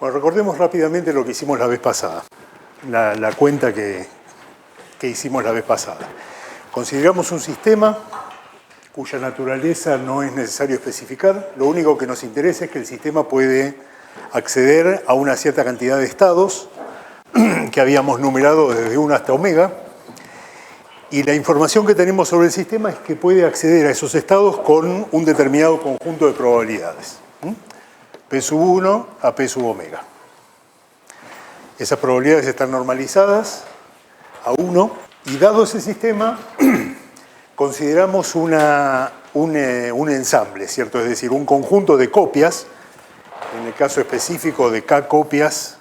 Bueno, recordemos rápidamente lo que hicimos la vez pasada, la cuenta que hicimos la vez pasada. Consideramos un sistema cuya naturaleza no es necesario especificar. Lo único que nos interesa es que el sistema puede acceder a una cierta cantidad de estados que habíamos numerado desde 1 hasta omega. Y la información que tenemos sobre el sistema es que puede acceder a esos estados con un determinado conjunto de probabilidades. P sub 1 a P sub omega. Esas probabilidades están normalizadas a 1 y dado ese sistema consideramos un ensamble, ¿cierto? Es decir, un conjunto de copias, en el caso específico de K copias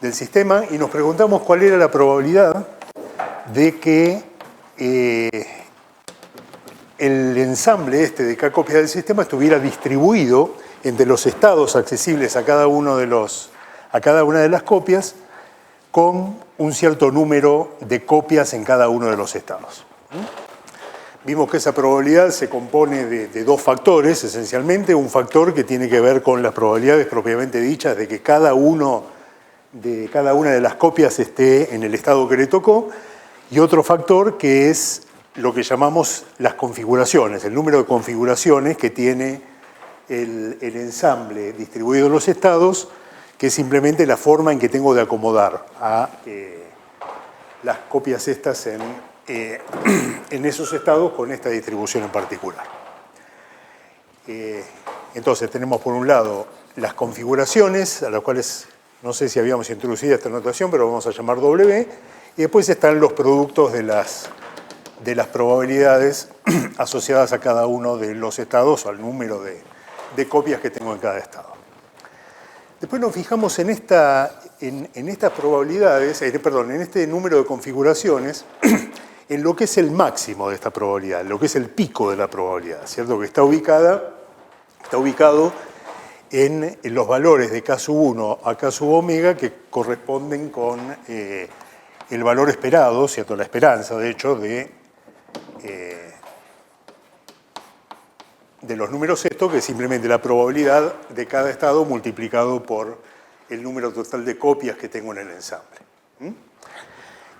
del sistema, y nos preguntamos cuál era la probabilidad de que el ensamble de K copias del sistema estuviera distribuido entre los estados accesibles a cada una de las copias con un cierto número de copias en cada uno de los estados. Vimos que esa probabilidad se compone de dos factores, esencialmente. Un factor que tiene que ver con las probabilidades propiamente dichas de que cada una de las copias esté en el estado que le tocó, y otro factor que es lo que llamamos las configuraciones, el número de configuraciones que tiene el ensamble distribuido en los estados, que es simplemente la forma en que tengo de acomodar a las copias estas en esos estados con esta distribución en particular. Entonces tenemos por un lado las configuraciones, a las cuales no sé si habíamos introducido esta notación, pero vamos a llamar W, y después están los productos de las probabilidades asociadas a cada uno de los estados o al número de copias que tengo en cada estado. Después nos fijamos en estas probabilidades, en este número de configuraciones, en lo que es el máximo de esta probabilidad, en lo que es el pico de la probabilidad, ¿cierto? Que está ubicado en los valores de K sub 1 a K sub omega que corresponden con el valor esperado, ¿cierto? La esperanza, de hecho, de los números estos, que es simplemente la probabilidad de cada estado multiplicado por el número total de copias que tengo en el ensamble.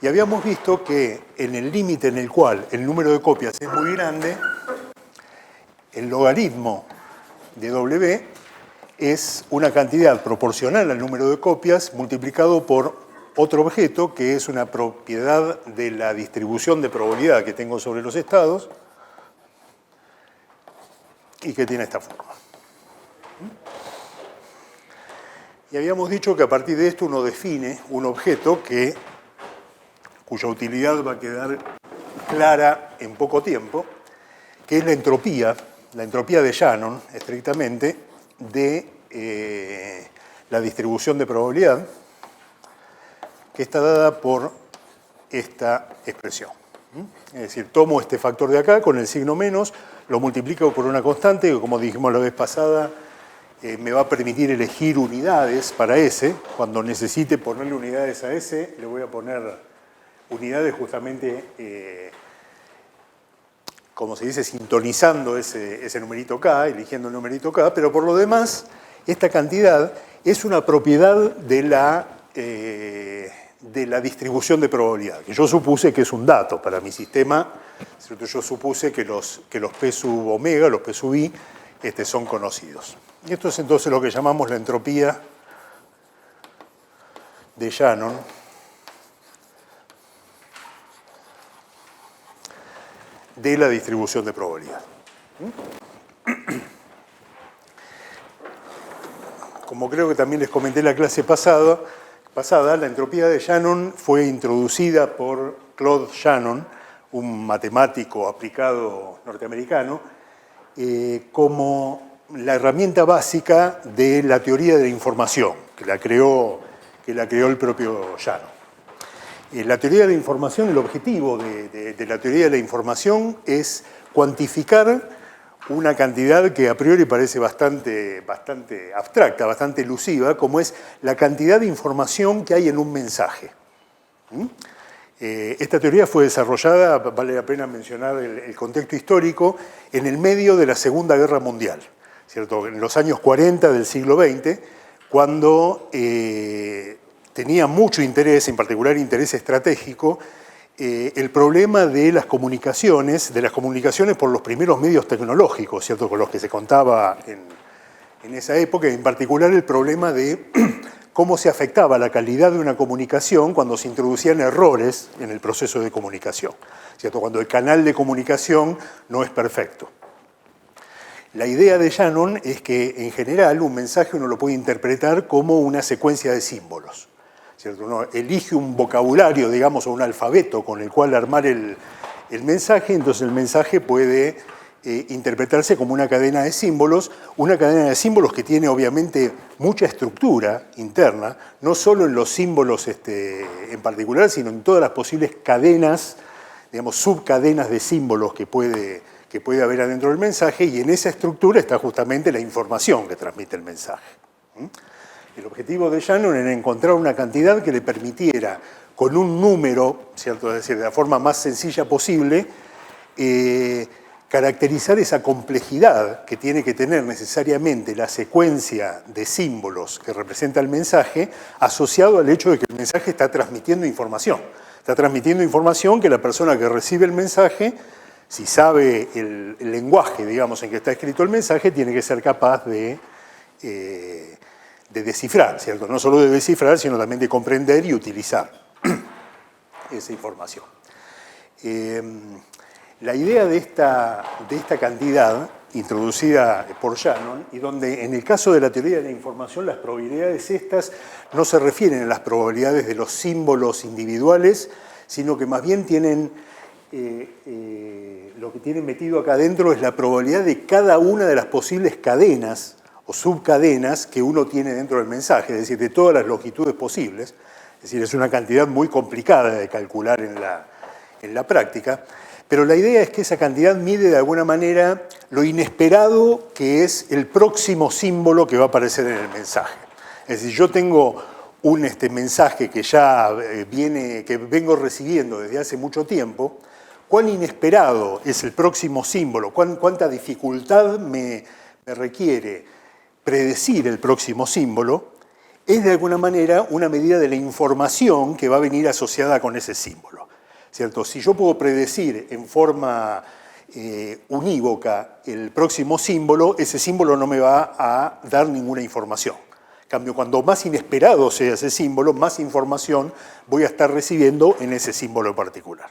Y habíamos visto que en el límite en el cual el número de copias es muy grande, el logaritmo de W es una cantidad proporcional al número de copias multiplicado por otro objeto que es una propiedad de la distribución de probabilidad que tengo sobre los estados y que tiene esta forma. Y habíamos dicho que a partir de esto uno define un objeto cuya utilidad va a quedar clara en poco tiempo, que es la entropía de Shannon, estrictamente, de la distribución de probabilidad, que está dada por esta expresión. Es decir, tomo este factor de acá con el signo menos, lo multiplico por una constante que, como dijimos la vez pasada, me va a permitir elegir unidades para S. Cuando necesite ponerle unidades a S, le voy a poner unidades justamente, como se dice, sintonizando ese numerito K, eligiendo el numerito K, pero por lo demás, esta cantidad es una propiedad de la distribución de probabilidad, que yo supuse que es un dato para mi sistema. Yo supuse que los P sub omega, los P sub I, son conocidos. Y esto es entonces lo que llamamos la entropía de Shannon de la distribución de probabilidad. Como creo que también les comenté en la clase pasada, la entropía de Shannon fue introducida por Claude Shannon, un matemático aplicado norteamericano, como la herramienta básica de la teoría de la información, que la creó el propio Shannon. La teoría de la información, el objetivo de la teoría de la información es cuantificar una cantidad que a priori parece bastante abstracta, bastante elusiva, como es la cantidad de información que hay en un mensaje. Esta teoría fue desarrollada, vale la pena mencionar el contexto histórico, en el medio de la Segunda Guerra Mundial. ¿cierto? En los años 40 del siglo XX, cuando tenía mucho interés, en particular interés estratégico, el problema de las comunicaciones por los primeros medios tecnológicos, ¿cierto? Con los que se contaba en esa época, y en particular el problema de cómo se afectaba la calidad de una comunicación cuando se introducían errores en el proceso de comunicación, ¿cierto? Cuando el canal de comunicación no es perfecto. La idea de Shannon es que, en general, un mensaje uno lo puede interpretar como una secuencia de símbolos, ¿cierto? Uno elige un vocabulario, digamos, o un alfabeto con el cual armar el mensaje, entonces el mensaje puede interpretarse como una cadena de símbolos que tiene obviamente mucha estructura interna, no solo en los símbolos en particular, sino en todas las posibles cadenas, digamos, subcadenas de símbolos que puede haber adentro del mensaje, y en esa estructura está justamente la información que transmite el mensaje. El objetivo de Shannon era encontrar una cantidad que le permitiera, con un número, ¿cierto? Es decir, de la forma más sencilla posible, caracterizar esa complejidad que tiene que tener necesariamente la secuencia de símbolos que representa el mensaje, asociado al hecho de que el mensaje está transmitiendo información. Está transmitiendo información que la persona que recibe el mensaje, si sabe el lenguaje, digamos, en que está escrito el mensaje, tiene que ser capaz de descifrar, ¿cierto? No solo de descifrar, sino también de comprender y utilizar esa información. La idea de esta cantidad, introducida por Shannon, y donde en el caso de la teoría de la información las probabilidades estas no se refieren a las probabilidades de los símbolos individuales, sino que más bien tienen, lo que tienen metido acá adentro es la probabilidad de cada una de las posibles cadenas o subcadenas que uno tiene dentro del mensaje, es decir, de todas las longitudes posibles. Es decir, es una cantidad muy complicada de calcular en la práctica, pero la idea es que esa cantidad mide de alguna manera lo inesperado que es el próximo símbolo que va a aparecer en el mensaje. Es decir, yo tengo un mensaje que ya que vengo recibiendo desde hace mucho tiempo. ¿Cuán inesperado es el próximo símbolo? ¿Cuánta dificultad me requiere predecir el próximo símbolo? Es de alguna manera una medida de la información que va a venir asociada con ese símbolo, ¿cierto? Si yo puedo predecir en forma unívoca el próximo símbolo, ese símbolo no me va a dar ninguna información. En cambio, cuando más inesperado sea ese símbolo, más información voy a estar recibiendo en ese símbolo en particular.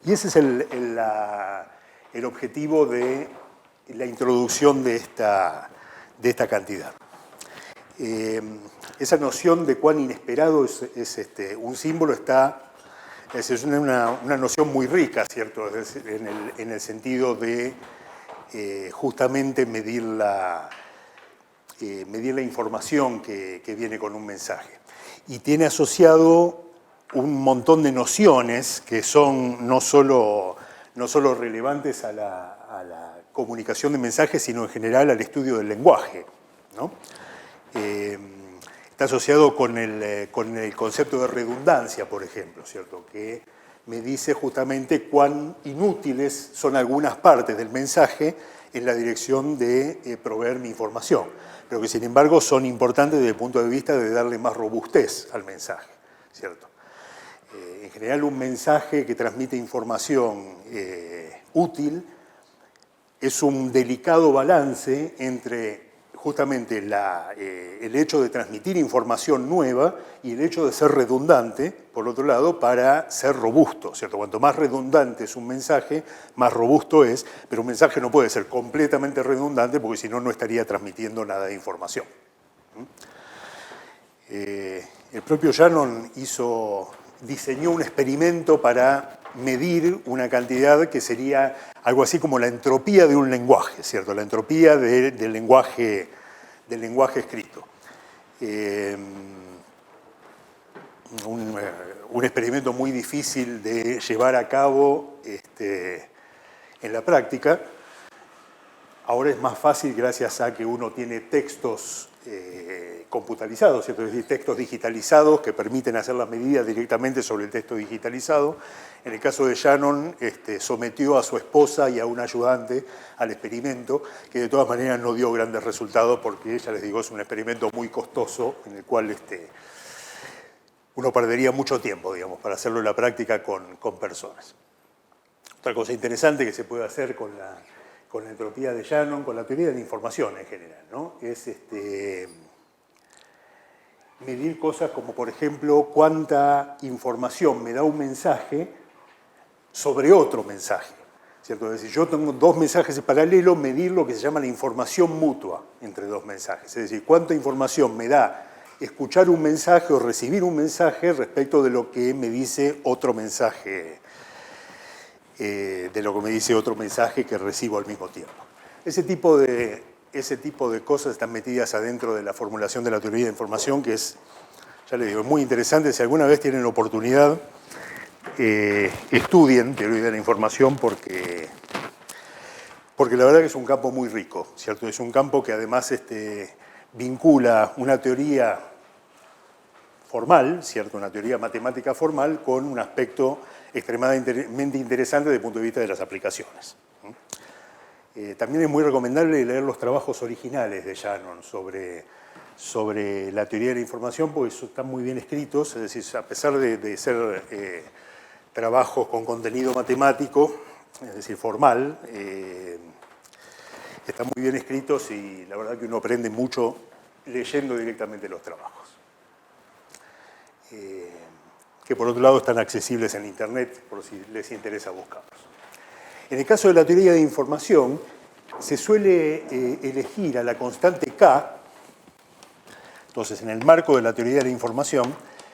Y ese es el objetivo de la introducción de esta cantidad. Esa noción de cuán inesperado es un símbolo es una noción muy rica, ¿cierto? En el sentido de justamente medir la información que viene con un mensaje. Y tiene asociado un montón de nociones que son no solo relevantes a la comunicación de mensajes, sino en general al estudio del lenguaje, ¿no? Está asociado con el concepto de redundancia, por ejemplo, ¿cierto? Que me dice justamente cuán inútiles son algunas partes del mensaje en la dirección de proveer mi información, pero que sin embargo son importantes desde el punto de vista de darle más robustez al mensaje, ¿cierto? En general, un mensaje que transmite información útil es un delicado balance entre justamente el hecho de transmitir información nueva y el hecho de ser redundante, por otro lado, para ser robusto, ¿cierto? Cuanto más redundante es un mensaje, más robusto es, pero un mensaje no puede ser completamente redundante porque si no, no estaría transmitiendo nada de información. El propio Shannon diseñó un experimento para medir una cantidad que sería algo así como la entropía de un lenguaje, ¿cierto? La entropía del lenguaje escrito. Un experimento muy difícil de llevar a cabo en la práctica. Ahora es más fácil gracias a que uno tiene textos computalizados, ¿cierto? Es decir, textos digitalizados que permiten hacer las medidas directamente sobre el texto digitalizado. En el caso de Shannon, sometió a su esposa y a un ayudante al experimento, que de todas maneras no dio grandes resultados porque, ya les digo, es un experimento muy costoso en el cual uno perdería mucho tiempo, digamos, para hacerlo en la práctica con personas. Otra cosa interesante que se puede hacer con la entropía de Shannon, con la teoría de la información en general, ¿no? Es medir cosas como, por ejemplo, cuánta información me da un mensaje sobre otro mensaje, ¿cierto? Es decir, yo tengo dos mensajes en paralelo, medir lo que se llama la información mutua entre dos mensajes. Es decir, cuánta información me da escuchar un mensaje o recibir un mensaje respecto de lo que me dice otro mensaje, que recibo al mismo tiempo. Ese tipo de cosas están metidas adentro de la formulación de la teoría de información, que es, ya les digo, muy interesante. Si alguna vez tienen oportunidad, estudien teoría de la información porque la verdad que es un campo muy rico, ¿cierto? Es un campo que además vincula una teoría formal, ¿cierto? Una teoría matemática formal con un aspecto extremadamente interesante desde el punto de vista de las aplicaciones. También es muy recomendable leer los trabajos originales de Shannon sobre la teoría de la información, porque están muy bien escritos, es decir, a pesar de ser trabajos con contenido matemático, es decir, formal, están muy bien escritos y la verdad que uno aprende mucho leyendo directamente los trabajos. Que por otro lado están accesibles en Internet, por si les interesa buscarlos. En el caso de la teoría de información, se suele elegir a la constante K. Entonces, en el marco de la teoría de la información,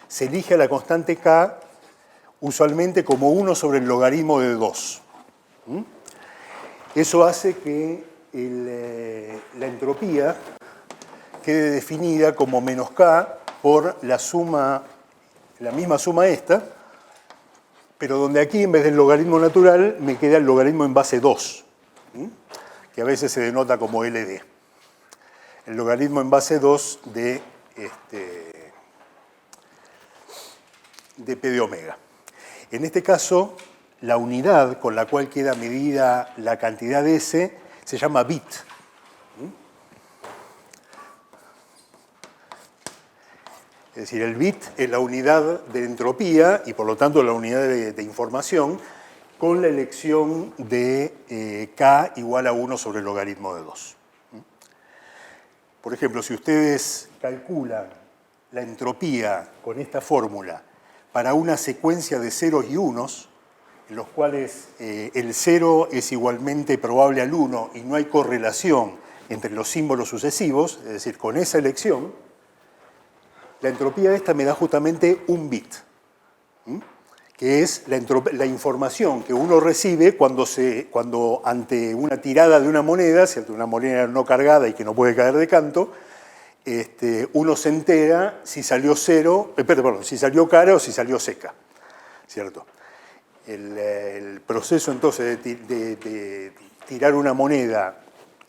se elige a la constante K usualmente como 1 sobre el logaritmo de 2. Eso hace que la entropía quede definida como menos K por la misma suma esta, pero donde aquí en vez del logaritmo natural me queda el logaritmo en base 2, que a veces se denota como LD. El logaritmo en base 2 de P de omega. En este caso, la unidad con la cual queda medida la cantidad S se llama bit. Es decir, el bit es la unidad de entropía y por lo tanto la unidad de información con la elección de K igual a 1 sobre el logaritmo de 2. Por ejemplo, si ustedes calculan la entropía con esta fórmula para una secuencia de ceros y unos, en los cuales el 0 es igualmente probable al 1 y no hay correlación entre los símbolos sucesivos, es decir, con esa elección, la entropía esta me da justamente un bit, que es la información que uno recibe cuando ante una tirada de una moneda, ¿cierto? Una moneda no cargada y que no puede caer de canto, uno se entera si salió si salió cara o si salió seca, ¿cierto? El proceso entonces de tirar una moneda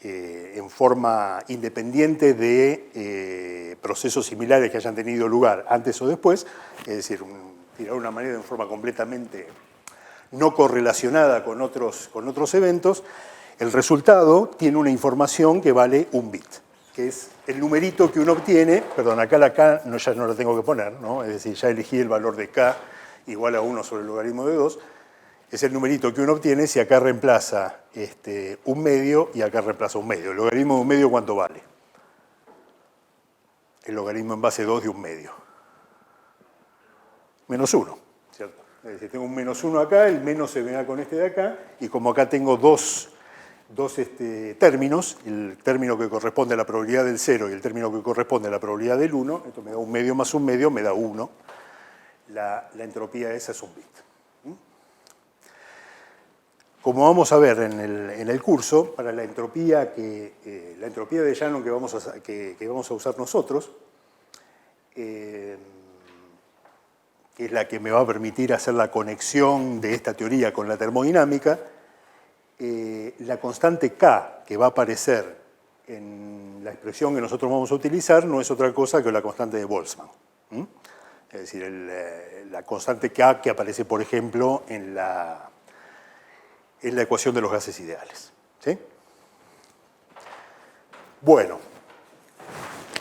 en forma independiente de procesos similares que hayan tenido lugar antes o después, es decir, tirar una moneda en forma completamente no correlacionada con otros eventos, el resultado tiene una información que vale un bit, que es el numerito que uno obtiene, perdón, acá la K ya no la tengo que poner, ¿no? Es decir, ya elegí el valor de K igual a 1 sobre el logaritmo de 2, es el numerito que uno obtiene si acá reemplaza un medio y acá reemplaza un medio. ¿El logaritmo de un medio cuánto vale? El logaritmo en base 2 de un medio. Menos 1, ¿cierto? Es decir, tengo un menos 1 acá, el menos se me da con este de acá, y como acá tengo dos términos, el término que corresponde a la probabilidad del 0 y el término que corresponde a la probabilidad del 1, esto me da un medio más un medio, me da 1. La entropía esa es un bit. Como vamos a ver en el curso, para la entropía de Shannon que vamos a usar nosotros, que es la que me va a permitir hacer la conexión de esta teoría con la termodinámica, la constante K que va a aparecer en la expresión que nosotros vamos a utilizar no es otra cosa que la constante de Boltzmann. Es decir, la constante K que aparece, por ejemplo, en la ecuación de los gases ideales. ¿Sí? Bueno,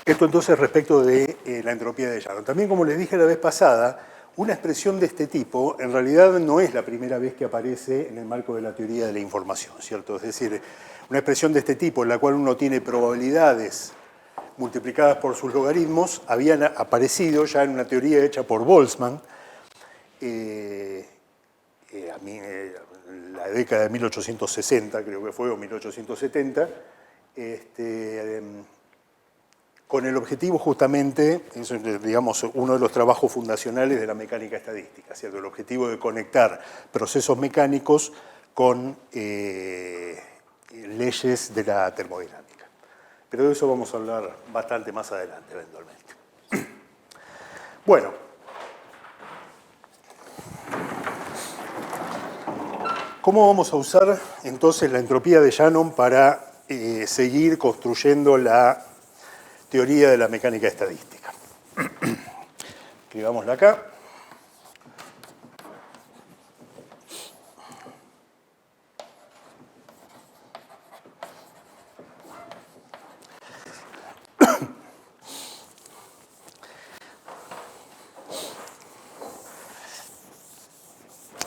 esto entonces respecto de la entropía de Shannon. También, como les dije la vez pasada, una expresión de este tipo en realidad no es la primera vez que aparece en el marco de la teoría de la información, ¿cierto? Es decir, una expresión de este tipo en la cual uno tiene probabilidades multiplicadas por sus logaritmos habían aparecido ya en una teoría hecha por Boltzmann en la década de 1860, creo que fue, o 1870, con el objetivo justamente, eso es, digamos, uno de los trabajos fundacionales de la mecánica estadística, ¿cierto? El objetivo de conectar procesos mecánicos con leyes de la termodinámica. Pero de eso vamos a hablar bastante más adelante, eventualmente. Bueno. ¿Cómo vamos a usar entonces la entropía de Shannon para seguir construyendo la teoría de la mecánica estadística? Escribámosla acá.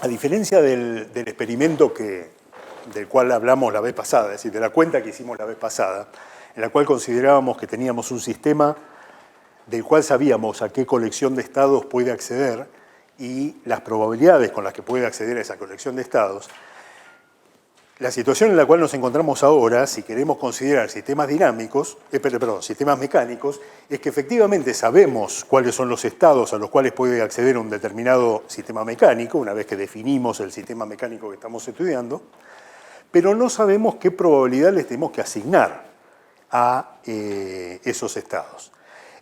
A diferencia del experimento del cual hablamos la vez pasada, es decir, de la cuenta que hicimos la vez pasada, en la cual considerábamos que teníamos un sistema del cual sabíamos a qué colección de estados puede acceder y las probabilidades con las que puede acceder a esa colección de estados, la situación en la cual nos encontramos ahora, si queremos considerar sistemas dinámicos, sistemas mecánicos, es que efectivamente sabemos cuáles son los estados a los cuales puede acceder un determinado sistema mecánico, una vez que definimos el sistema mecánico que estamos estudiando, pero no sabemos qué probabilidad les tenemos que asignar a esos estados.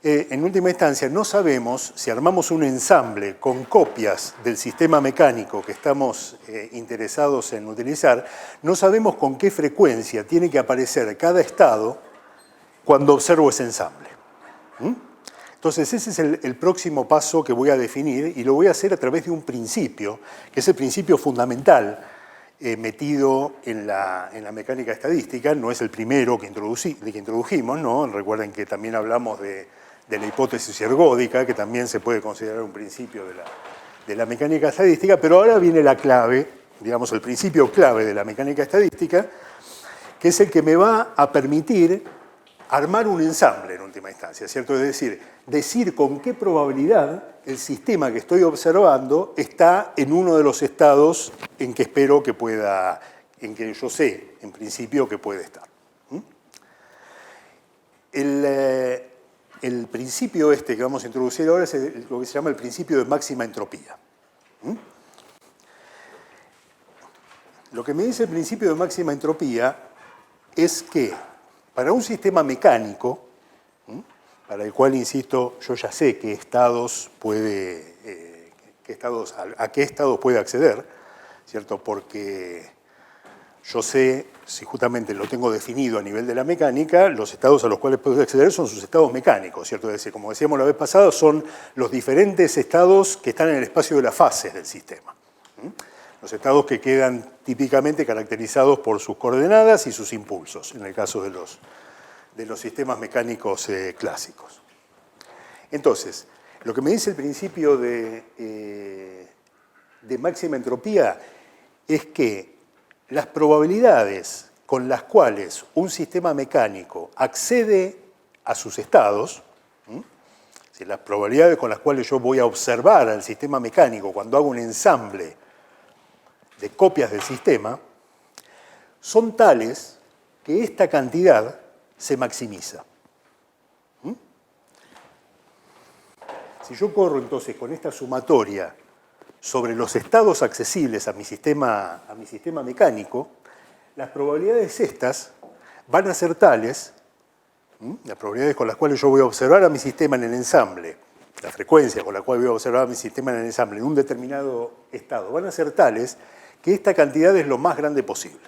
En última instancia, no sabemos si armamos un ensamble con copias del sistema mecánico que estamos interesados en utilizar, no sabemos con qué frecuencia tiene que aparecer cada estado cuando observo ese ensamble. Entonces, ese es el próximo paso que voy a definir y lo voy a hacer a través de un principio, que es el principio fundamental metido en la mecánica estadística. No es el primero que introdujimos, ¿no? Recuerden que también hablamos de la hipótesis ergódica, que también se puede considerar un principio de la mecánica estadística, pero ahora viene la clave, digamos, el principio clave de la mecánica estadística, que es el que me va a permitir armar un ensamble en última instancia, ¿cierto? Es decir con qué probabilidad el sistema que estoy observando está en uno de los estados en que espero que pueda, en que yo sé, en principio, que puede estar. El principio que vamos a introducir ahora es lo que se llama el principio de máxima entropía. Lo que me dice el principio de máxima entropía es que para un sistema mecánico, para el cual, insisto, yo ya sé qué estados a qué estados puede acceder, ¿cierto? Porque yo sé, si justamente lo tengo definido a nivel de la mecánica, los estados a los cuales puedo acceder son sus estados mecánicos, ¿cierto? Es decir, como decíamos la vez pasada, son los diferentes estados que están en el espacio de las fases del sistema. Los estados que quedan típicamente caracterizados por sus coordenadas y sus impulsos, en el caso de los sistemas mecánicos clásicos. Entonces, lo que me dice el principio de máxima entropía es que las probabilidades con las cuales un sistema mecánico accede a sus estados, las probabilidades con las cuales yo voy a observar al sistema mecánico cuando hago un ensamble de copias del sistema, son tales que esta cantidad se maximiza. Si yo corro entonces con esta sumatoria sobre los estados accesibles a mi sistema mecánico, las probabilidades estas van a ser tales, las probabilidades con las cuales yo voy a observar a mi sistema en el ensamble, la frecuencia con la cual voy a observar a mi sistema en el ensamble en un determinado estado, van a ser tales que esta cantidad es lo más grande posible.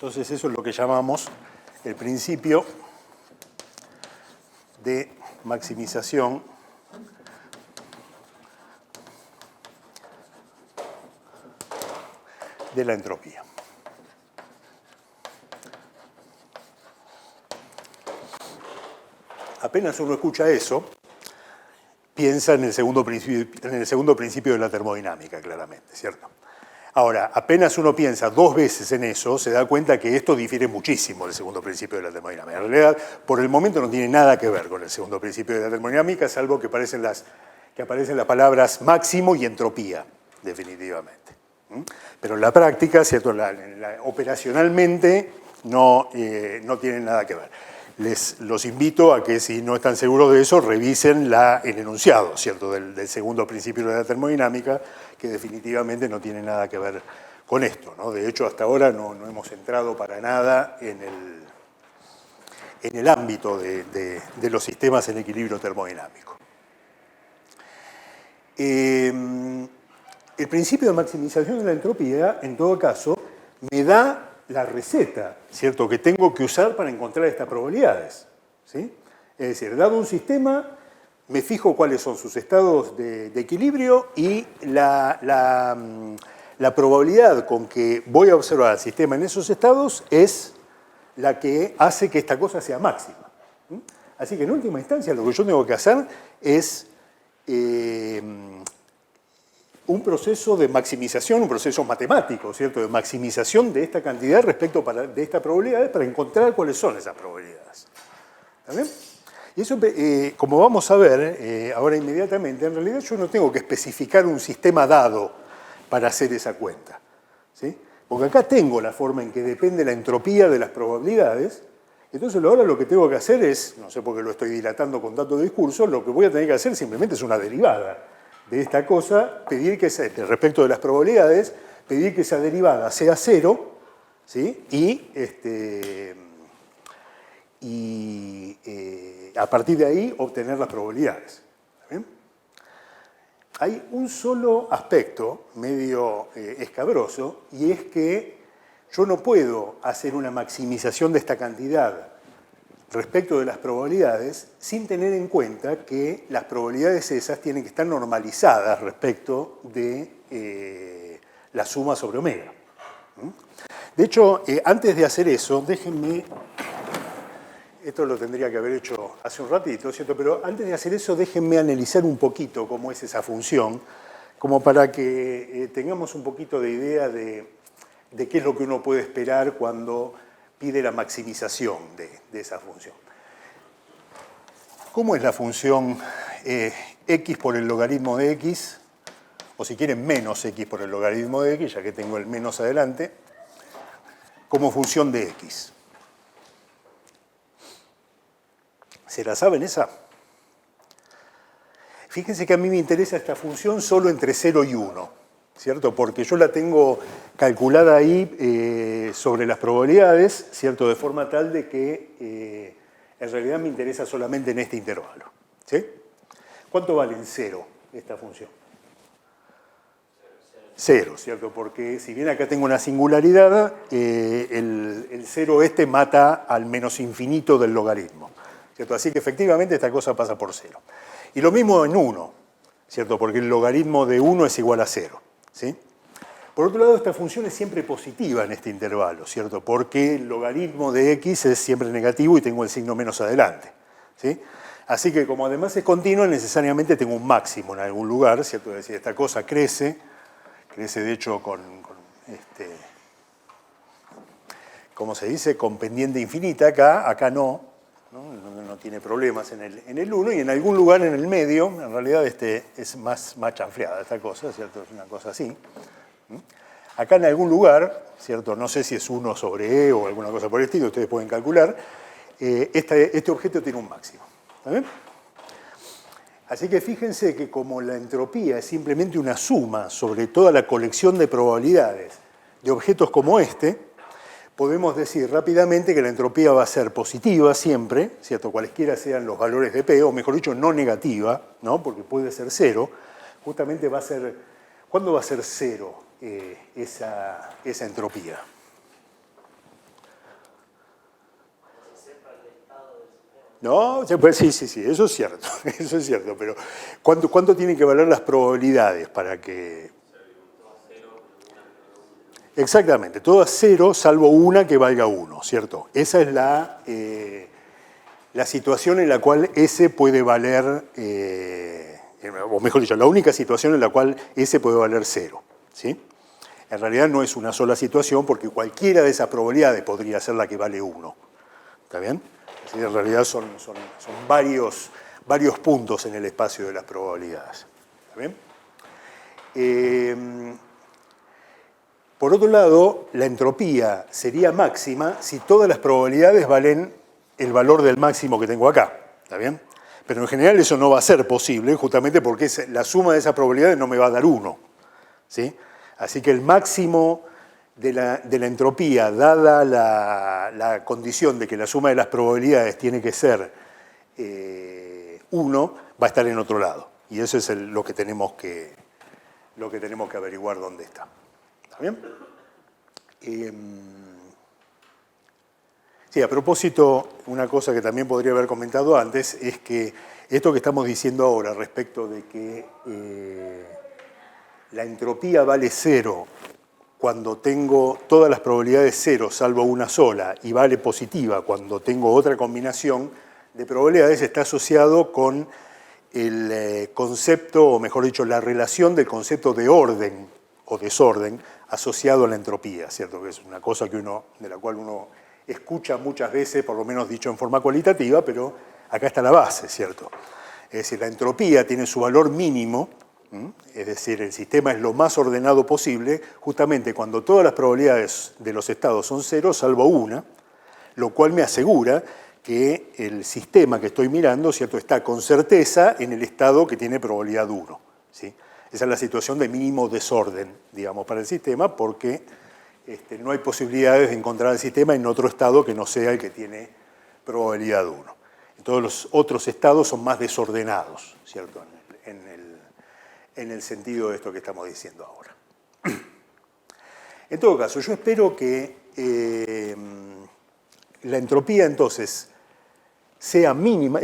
Entonces eso es lo que llamamos el principio de maximización de la entropía. Apenas uno escucha eso, piensa en el segundo principio de la termodinámica, claramente, ¿cierto? Ahora, apenas uno piensa dos veces en eso, se da cuenta que esto difiere muchísimo del segundo principio de la termodinámica. En realidad, por el momento no tiene nada que ver con el segundo principio de la termodinámica, salvo que aparecen las palabras máximo y entropía, definitivamente. Pero en la práctica, ¿cierto? Operacionalmente no tienen nada que ver. Los invito a que, si no están seguros de eso, revisen el enunciado, ¿cierto? del segundo principio de la termodinámica, que definitivamente no tiene nada que ver con esto, ¿no? De hecho, hasta ahora no hemos entrado para nada en el ámbito de los sistemas en equilibrio termodinámico. El principio de maximización de la entropía, en todo caso, me da la receta, ¿cierto?, que tengo que usar para encontrar estas probabilidades, ¿sí? Es decir, dado un sistema, me fijo cuáles son sus estados de equilibrio y la probabilidad con que voy a observar al sistema en esos estados es la que hace que esta cosa sea máxima. Así que en última instancia lo que yo tengo que hacer es un proceso de maximización, un proceso matemático, ¿cierto?, de maximización de esta cantidad respecto de estas probabilidades para encontrar cuáles son esas probabilidades. ¿Está bien? Y eso, como vamos a ver ahora inmediatamente, en realidad yo no tengo que especificar un sistema dado para hacer esa cuenta, ¿sí? Porque acá tengo la forma en que depende la entropía de las probabilidades. Entonces ahora lo que tengo que hacer es, no sé por qué lo estoy dilatando con tanto discurso, lo que voy a tener que hacer simplemente es una derivada de esta cosa, pedir que respecto de las probabilidades, pedir que esa derivada sea cero, ¿sí? Y a partir de ahí obtener las probabilidades. ¿Bien? Hay un solo aspecto medio escabroso, y es que yo no puedo hacer una maximización de esta cantidad respecto de las probabilidades sin tener en cuenta que las probabilidades esas tienen que estar normalizadas respecto de la suma sobre omega. De hecho, antes de hacer eso, déjenme... Esto lo tendría que haber hecho hace un ratito, ¿cierto? Pero antes de hacer eso, déjenme analizar un poquito cómo es esa función, como para que tengamos un poquito de idea de qué es lo que uno puede esperar cuando pide la maximización de esa función. ¿Cómo es la función x por el logaritmo de x? O si quieren, menos x por el logaritmo de x, ya que tengo el menos adelante, como función de x. ¿Se la saben esa? Fíjense que a mí me interesa esta función solo entre 0 y 1, ¿cierto? Porque yo la tengo calculada ahí sobre las probabilidades, ¿cierto? De forma tal de que en realidad me interesa solamente en este intervalo, ¿sí? ¿Cuánto vale en 0 esta función? 0, ¿cierto? Porque si bien acá tengo una singularidad, el 0 mata al menos infinito del logaritmo, ¿cierto? Así que efectivamente esta cosa pasa por 0. Y lo mismo en 1, ¿cierto? Porque el logaritmo de 1 es igual a 0, ¿sí? Por otro lado, esta función es siempre positiva en este intervalo, ¿cierto? Porque el logaritmo de x es siempre negativo y tengo el signo menos adelante, ¿sí? Así que como además es continua, necesariamente tengo un máximo en algún lugar, ¿cierto? Es decir, esta cosa crece de hecho ¿cómo se dice? Con pendiente infinita acá no tiene problemas en el 1, y en algún lugar en el medio, en realidad es más chanfleada esta cosa, ¿cierto? Es una cosa así. Acá en algún lugar, ¿cierto? No sé si es 1 sobre E o alguna cosa por el estilo, ustedes pueden calcular, este objeto tiene un máximo. ¿Está bien? Así que fíjense que como la entropía es simplemente una suma sobre toda la colección de probabilidades de objetos como este, podemos decir rápidamente que la entropía va a ser positiva siempre, ¿cierto? Cualesquiera sean los valores de P, o mejor dicho, no negativa, ¿no? Porque puede ser 0. Justamente va a ser... ¿Cuándo va a ser 0 esa entropía? No, pues sí, eso es cierto, eso es cierto, pero ¿cuánto tienen que valer las probabilidades para que...? Exactamente, todas cero salvo una que valga 1, ¿cierto? Esa es la situación en la cual S puede valer, o mejor dicho, la única situación en la cual S puede valer 0, ¿sí? En realidad no es una sola situación porque cualquiera de esas probabilidades podría ser la que vale 1, ¿está bien? Así que en realidad son varios puntos en el espacio de las probabilidades, ¿está bien? Por otro lado, la entropía sería máxima si todas las probabilidades valen el valor del máximo que tengo acá, ¿está bien? Pero en general eso no va a ser posible, justamente porque la suma de esas probabilidades no me va a dar 1, ¿sí? Así que el máximo de la entropía, dada la condición de que la suma de las probabilidades tiene que ser 1, va a estar en otro lado. Y eso es lo que tenemos que averiguar dónde está. ¿Está bien? Sí, a propósito, una cosa que también podría haber comentado antes es que esto que estamos diciendo ahora respecto de que la entropía vale 0 cuando tengo todas las probabilidades 0 salvo una sola y vale positiva cuando tengo otra combinación de probabilidades está asociado con el concepto, o mejor dicho, la relación del concepto de orden o desorden asociado a la entropía, ¿cierto? Que es una cosa de la cual uno escucha muchas veces, por lo menos dicho en forma cualitativa, pero acá está la base, ¿cierto? Es decir, la entropía tiene su valor mínimo, es decir, el sistema es lo más ordenado posible, justamente cuando todas las probabilidades de los estados son 0, salvo una, lo cual me asegura que el sistema que estoy mirando, ¿cierto?, está con certeza en el estado que tiene probabilidad 1, ¿sí? Esa es la situación de mínimo desorden, digamos, para el sistema, porque no hay posibilidades de encontrar el sistema en otro estado que no sea el que tiene probabilidad 1. Todos los otros estados son más desordenados, ¿cierto?, en el sentido de esto que estamos diciendo ahora. En todo caso, yo espero que la entropía entonces sea máxima,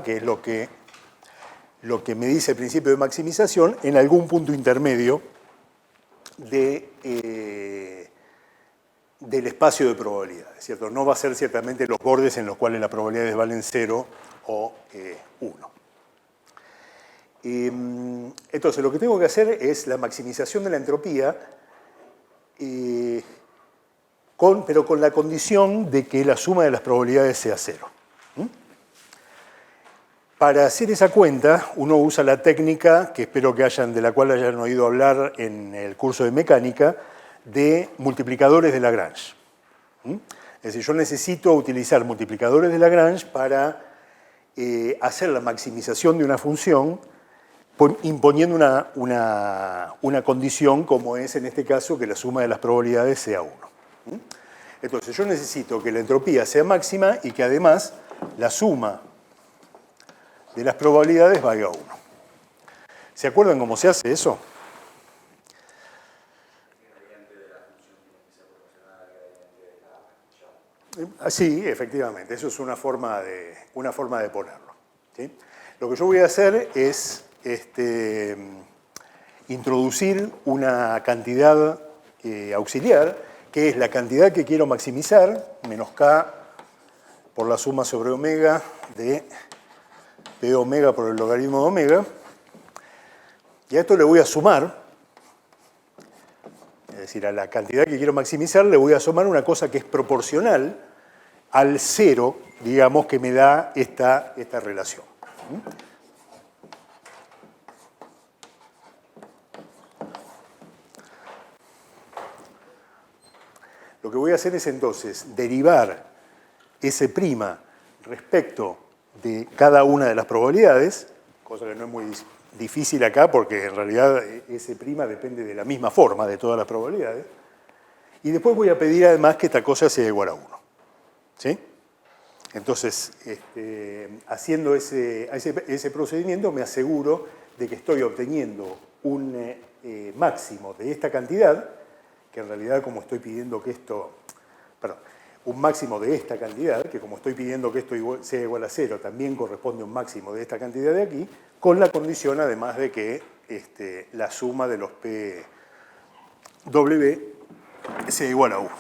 que es lo que me dice el principio de maximización, en algún punto intermedio del espacio de probabilidades, ¿cierto? No va a ser ciertamente los bordes en los cuales las probabilidades valen 0 o 1. Entonces, lo que tengo que hacer es la maximización de la entropía, pero con la condición de que la suma de las probabilidades sea 0. Para hacer esa cuenta, uno usa la técnica que espero que de la cual hayan oído hablar en el curso de mecánica, de multiplicadores de Lagrange. Es decir, yo necesito utilizar multiplicadores de Lagrange para hacer la maximización de una función imponiendo una condición como es en este caso que la suma de las probabilidades sea 1. Entonces yo necesito que la entropía sea máxima y que además la suma de las probabilidades valga 1. ¿Se acuerdan cómo se hace eso? Sí, efectivamente, eso es una forma de ponerlo, ¿sí? Lo que yo voy a hacer es introducir una cantidad auxiliar, que es la cantidad que quiero maximizar, menos k por la suma sobre omega de p omega por el logaritmo de omega, y a esto le voy a sumar, es decir, a la cantidad que quiero maximizar le voy a sumar una cosa que es proporcional al 0, digamos, que me da esta relación. Lo que voy a hacer es entonces derivar S' respecto de cada una de las probabilidades, cosa que no es muy difícil acá porque en realidad S' depende de la misma forma de todas las probabilidades, y después voy a pedir además que esta cosa sea igual a 1. ¿Sí? Entonces, haciendo ese procedimiento me aseguro de que estoy obteniendo un máximo de esta cantidad, que en realidad como estoy pidiendo que esto... Perdón, un máximo de esta cantidad, que como estoy pidiendo que esto sea igual a 0, también corresponde a un máximo de esta cantidad de aquí, con la condición además de que la suma de los PW sea igual a 1.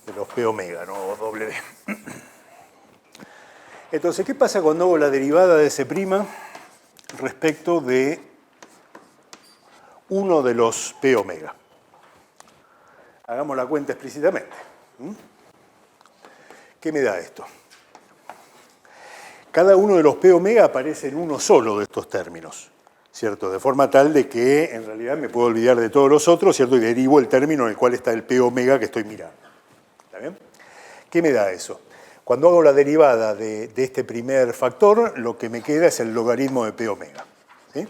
De los P omega, no W. Entonces, ¿qué pasa cuando hago la derivada de S' respecto de uno de los P omega? Hagamos la cuenta explícitamente. ¿Qué me da esto? Cada uno de los P omega aparece en uno solo de estos términos, ¿cierto? De forma tal de que en realidad me puedo olvidar de todos los otros, ¿cierto? Y derivo el término en el cual está el P omega que estoy mirando. ¿Está bien? ¿Qué me da eso? Cuando hago la derivada de este primer factor, lo que me queda es el logaritmo de P omega. ¿Sí?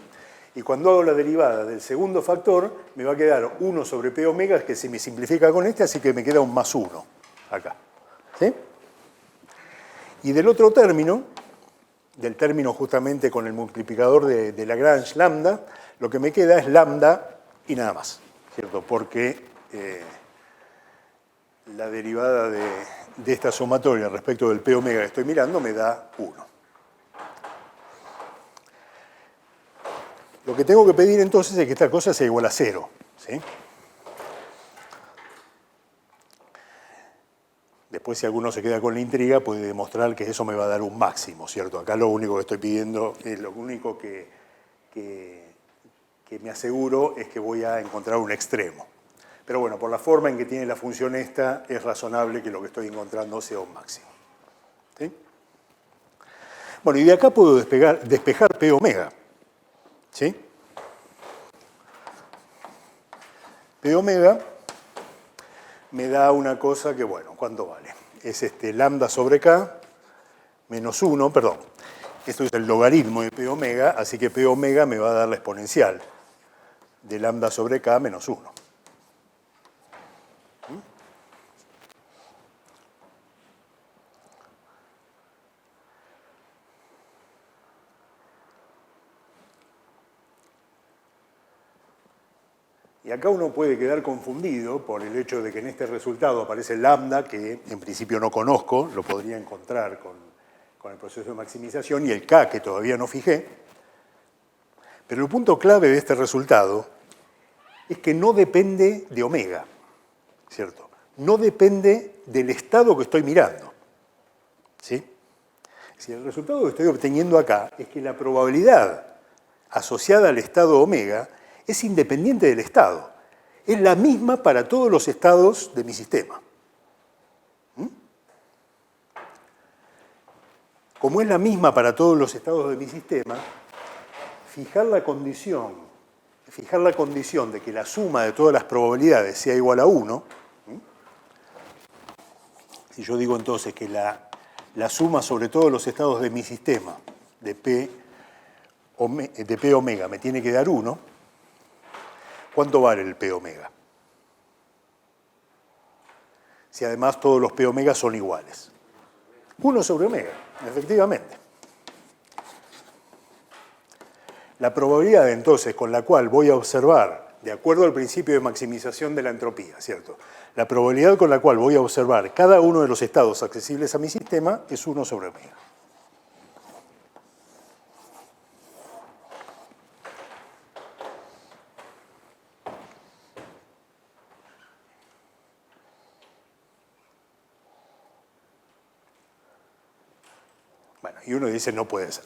Y cuando hago la derivada del segundo factor, me va a quedar 1 sobre P omega, que se me simplifica con este, así que me queda un más 1 acá. ¿Sí? Y del otro término, del término justamente con el multiplicador de Lagrange lambda, lo que me queda es lambda y nada más, ¿cierto? Porque la derivada de esta sumatoria respecto del P omega que estoy mirando me da 1. Lo que tengo que pedir entonces es que esta cosa sea igual a 0. ¿Sí? Después, si alguno se queda con la intriga, puede demostrar que eso me va a dar un máximo, ¿cierto? Acá lo único que estoy pidiendo, lo único que me aseguro es que voy a encontrar un extremo. Pero bueno, por la forma en que tiene la función esta, es razonable que lo que estoy encontrando sea un máximo. ¿Sí? Bueno, y de acá puedo despejar P omega. ¿Sí? P omega me da una cosa que, bueno, ¿cuánto vale? Es lambda sobre K menos 1, perdón. Esto es el logaritmo de P omega, así que P omega me va a dar la exponencial de lambda sobre K menos 1. Y acá uno puede quedar confundido por el hecho de que en este resultado aparece lambda, que en principio no conozco, lo podría encontrar con el proceso de maximización, y el K, que todavía no fijé. Pero el punto clave de este resultado es que no depende de omega, ¿cierto? No depende del estado que estoy mirando. ¿Sí? Si el resultado que estoy obteniendo acá es que la probabilidad asociada al estado omega es independiente del estado. Es la misma para todos los estados de mi sistema. Como es la misma para todos los estados de mi sistema, fijar la condición de que la suma de todas las probabilidades sea igual a 1, si yo digo entonces que la suma sobre todos los estados de mi sistema de P omega me tiene que dar 1, ¿cuánto vale el P omega? Si además todos los P omega son iguales. 1 sobre omega, efectivamente. La probabilidad entonces con la cual voy a observar, de acuerdo al principio de maximización de la entropía, ¿cierto? La probabilidad con la cual voy a observar cada uno de los estados accesibles a mi sistema es 1 sobre omega. Bueno, y uno dice no puede ser,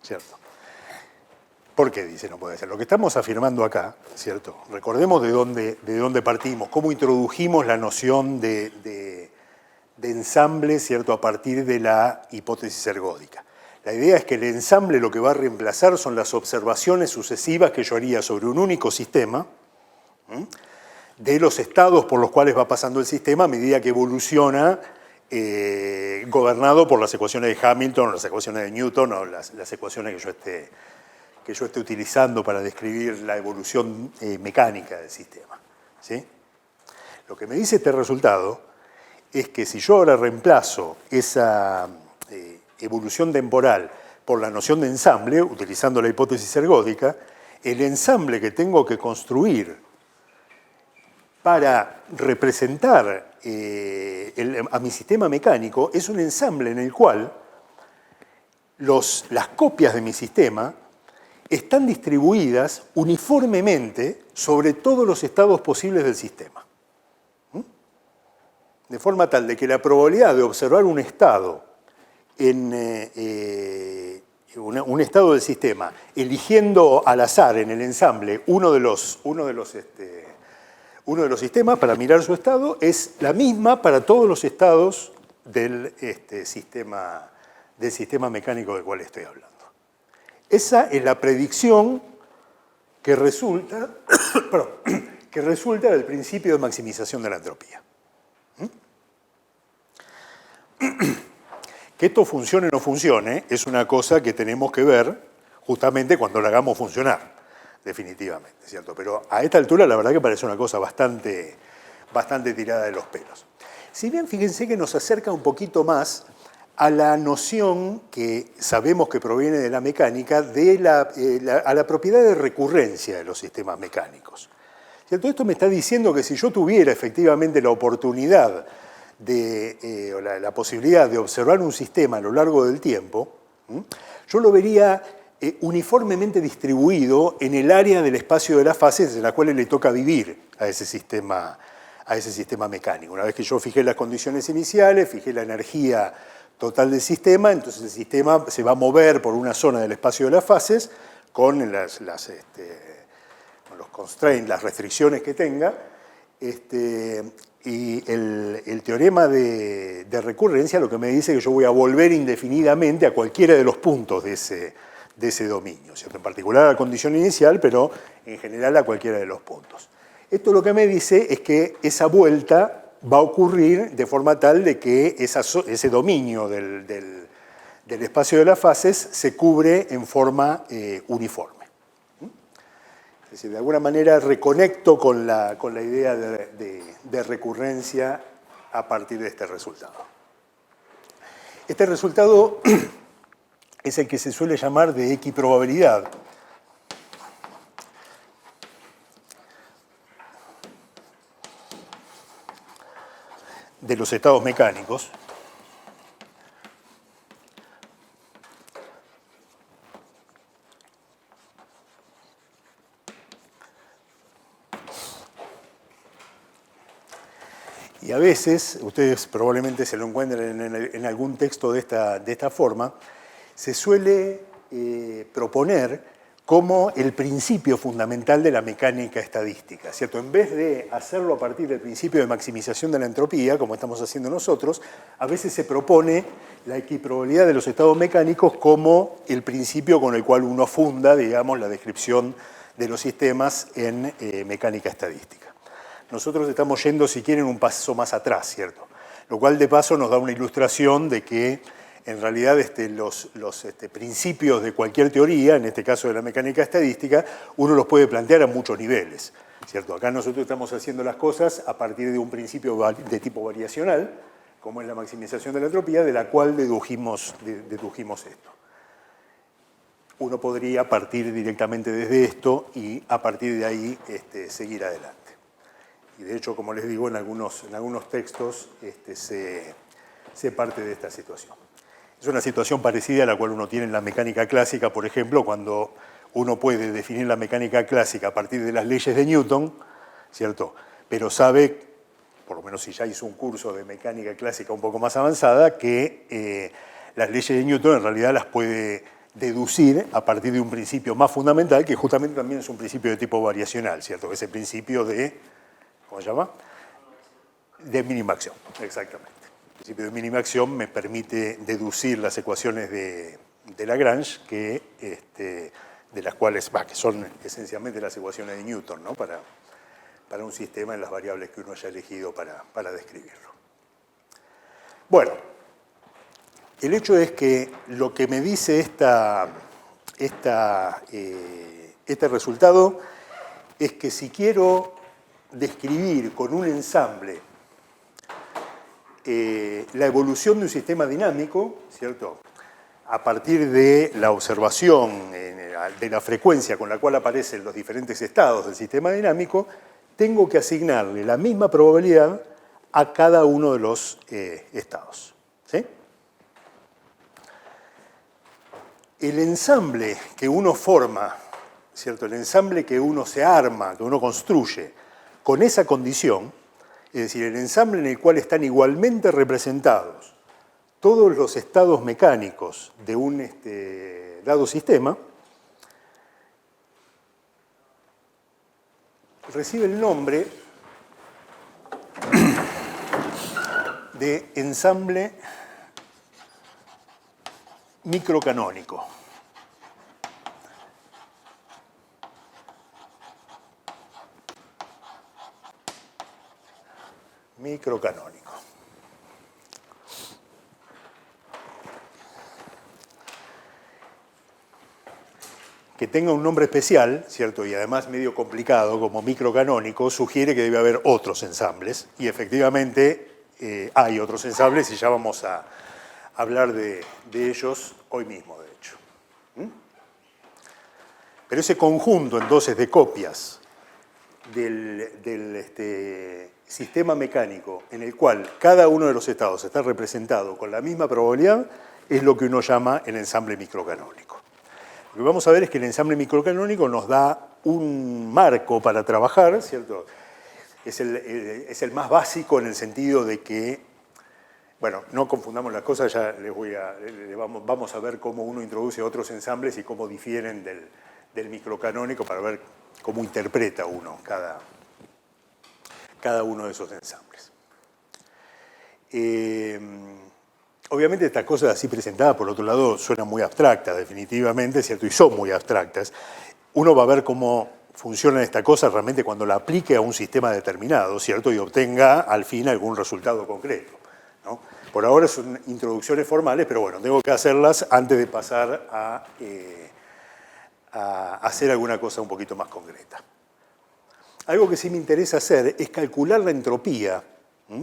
¿cierto? ¿Por qué dice no puede ser? Lo que estamos afirmando acá, ¿cierto? Recordemos de dónde partimos, cómo introdujimos la noción de ensamble, ¿cierto? A partir de la hipótesis ergódica. La idea es que el ensamble lo que va a reemplazar son las observaciones sucesivas que yo haría sobre un único sistema, de los estados por los cuales va pasando el sistema a medida que evoluciona, gobernado por las ecuaciones de Hamilton, o las ecuaciones de Newton, o las ecuaciones que yo esté utilizando para describir la evolución mecánica del sistema. ¿Sí? Lo que me dice este resultado es que si yo ahora reemplazo esa evolución temporal por la noción de ensamble, utilizando la hipótesis ergódica, el ensamble que tengo que construir para representar a mi sistema mecánico es un ensamble en el cual las copias de mi sistema están distribuidas uniformemente sobre todos los estados posibles del sistema. De forma tal de que la probabilidad de observar un estado un estado del sistema, eligiendo al azar en el ensamble uno de los sistemas para mirar su estado, es la misma para todos los estados del sistema mecánico del cual estoy hablando. Esa es la predicción que resulta, que resulta del principio de maximización de la entropía. Que esto funcione o no funcione es una cosa que tenemos que ver justamente cuando la hagamos funcionar, definitivamente, ¿cierto? Pero a esta altura la verdad que parece una cosa bastante tirada de los pelos. Si bien fíjense que nos acerca un poquito más a la noción que sabemos que proviene de la mecánica a la propiedad de recurrencia de los sistemas mecánicos. ¿Cierto? Esto me está diciendo que si yo tuviera efectivamente la oportunidad o la posibilidad de observar un sistema a lo largo del tiempo, yo lo vería uniformemente distribuido en el área del espacio de las fases en la cual le toca vivir a ese sistema mecánico. Una vez que yo fijé las condiciones iniciales, fijé la energía total del sistema, entonces el sistema se va a mover por una zona del espacio de las fases con con los constraints, las restricciones que tenga, y el teorema de recurrencia lo que me dice es que yo voy a volver indefinidamente a cualquiera de los puntos de ese dominio, ¿cierto? En particular a la condición inicial, pero en general a cualquiera de los puntos. Esto lo que me dice es que esa vuelta va a ocurrir de forma tal de que ese dominio del espacio de las fases se cubre en forma uniforme. Es decir, de alguna manera reconecto con la idea de recurrencia a partir de este resultado. Este resultado es el que se suele llamar de equiprobabilidad. De los estados mecánicos. Y a veces, ustedes probablemente se lo encuentren en algún texto de esta forma, se suele proponer como el principio fundamental de la mecánica estadística, ¿cierto? En vez de hacerlo a partir del principio de maximización de la entropía, como estamos haciendo nosotros, a veces se propone la equiprobabilidad de los estados mecánicos como el principio con el cual uno funda, digamos, la descripción de los sistemas en mecánica estadística. Nosotros estamos yendo, si quieren, un paso más atrás, ¿cierto? Lo cual, de paso, nos da una ilustración de que en realidad los principios de cualquier teoría, en este caso de la mecánica estadística, uno los puede plantear a muchos niveles, ¿cierto? Acá nosotros estamos haciendo las cosas a partir de un principio de tipo variacional, como es la maximización de la entropía, de la cual dedujimos esto. Uno podría partir directamente desde esto y a partir de ahí seguir adelante. Y de hecho, como les digo, en algunos textos se parte de esta situación. Es una situación parecida a la cual uno tiene en la mecánica clásica, por ejemplo, cuando uno puede definir la mecánica clásica a partir de las leyes de Newton, ¿cierto? Pero sabe, por lo menos si ya hizo un curso de mecánica clásica un poco más avanzada, que las leyes de Newton en realidad las puede deducir a partir de un principio más fundamental, que justamente también es un principio de tipo variacional, ¿cierto? Que es el principio de, ¿cómo se llama? De minimación, exactamente. El principio de minimación me permite deducir las ecuaciones de Lagrange, de las cuales, que son esencialmente las ecuaciones de Newton, ¿no? para un sistema en las variables que uno haya elegido para describirlo. Bueno, el hecho es que lo que me dice este resultado es que si quiero describir con un ensamble la evolución de un sistema dinámico, ¿cierto? A partir de la observación de la frecuencia con la cual aparecen los diferentes estados del sistema dinámico, tengo que asignarle la misma probabilidad a cada uno de los estados. ¿Sí? El ensamble que uno forma, ¿cierto? El ensamble que uno se arma, que uno construye con esa condición, es decir, el ensamble en el cual están igualmente representados todos los estados mecánicos de un dado sistema, recibe el nombre de ensamble microcanónico. Microcanónico. Que tenga un nombre especial, ¿cierto? Y además medio complicado, como microcanónico, sugiere que debe haber otros ensambles. Y efectivamente hay otros ensambles y ya vamos a hablar de ellos hoy mismo, de hecho. Pero ese conjunto, entonces, de copias del sistema mecánico en el cual cada uno de los estados está representado con la misma probabilidad es lo que uno llama el ensamble microcanónico. Lo que vamos a ver es que el ensamble microcanónico nos da un marco para trabajar, ¿cierto? Es el más básico en el sentido de que, bueno, no confundamos las cosas, ya vamos a ver cómo uno introduce otros ensambles y cómo difieren del microcanónico para ver cómo interpreta uno cada uno de esos ensambles. Obviamente estas cosas así presentadas, por otro lado, suenan muy abstractas, definitivamente, ¿cierto? Y son muy abstractas. Uno va a ver cómo funciona esta cosa realmente cuando la aplique a un sistema determinado, ¿cierto? Y obtenga al fin algún resultado concreto, ¿no? Por ahora son introducciones formales, pero bueno, tengo que hacerlas antes de pasar a hacer alguna cosa un poquito más concreta. Algo que sí me interesa hacer es calcular la entropía.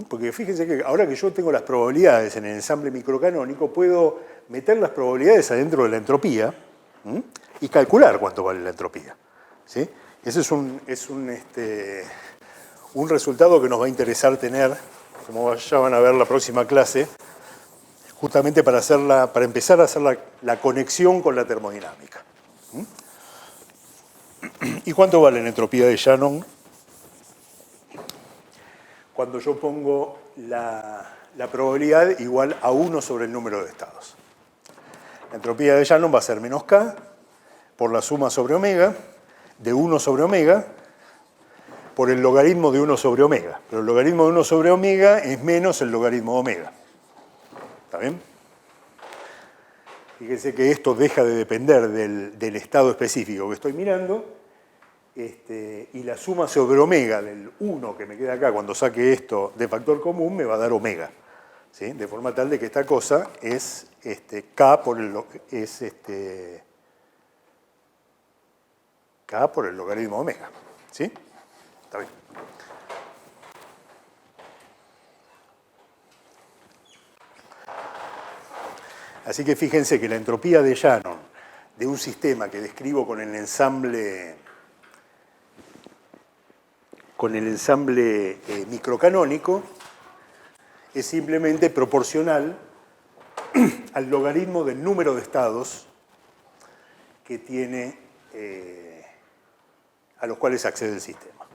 Porque fíjense que ahora que yo tengo las probabilidades en el ensamble microcanónico, puedo meter las probabilidades adentro de la entropía y calcular cuánto vale la entropía. ¿Sí? Ese es un resultado que nos va a interesar tener, como ya van a ver la próxima clase, justamente para empezar a hacer la conexión con la termodinámica. ¿Y cuánto vale la entropía de Shannon? Cuando yo pongo la probabilidad igual a 1 sobre el número de estados. La entropía de Shannon va a ser menos K por la suma sobre omega, de 1 sobre omega, por el logaritmo de 1 sobre omega. Pero el logaritmo de 1 sobre omega es menos el logaritmo de omega. ¿Está bien? Fíjense que esto deja de depender del estado específico que estoy mirando. Y la suma sobre omega del 1 que me queda acá cuando saque esto de factor común me va a dar omega, ¿sí? De forma tal de que esta cosa es K por el logaritmo de omega, ¿sí? Está bien. Así que fíjense que la entropía de Shannon de un sistema que describo con el ensamble microcanónico es simplemente proporcional al logaritmo del número de estados que tiene, a los cuales accede el sistema.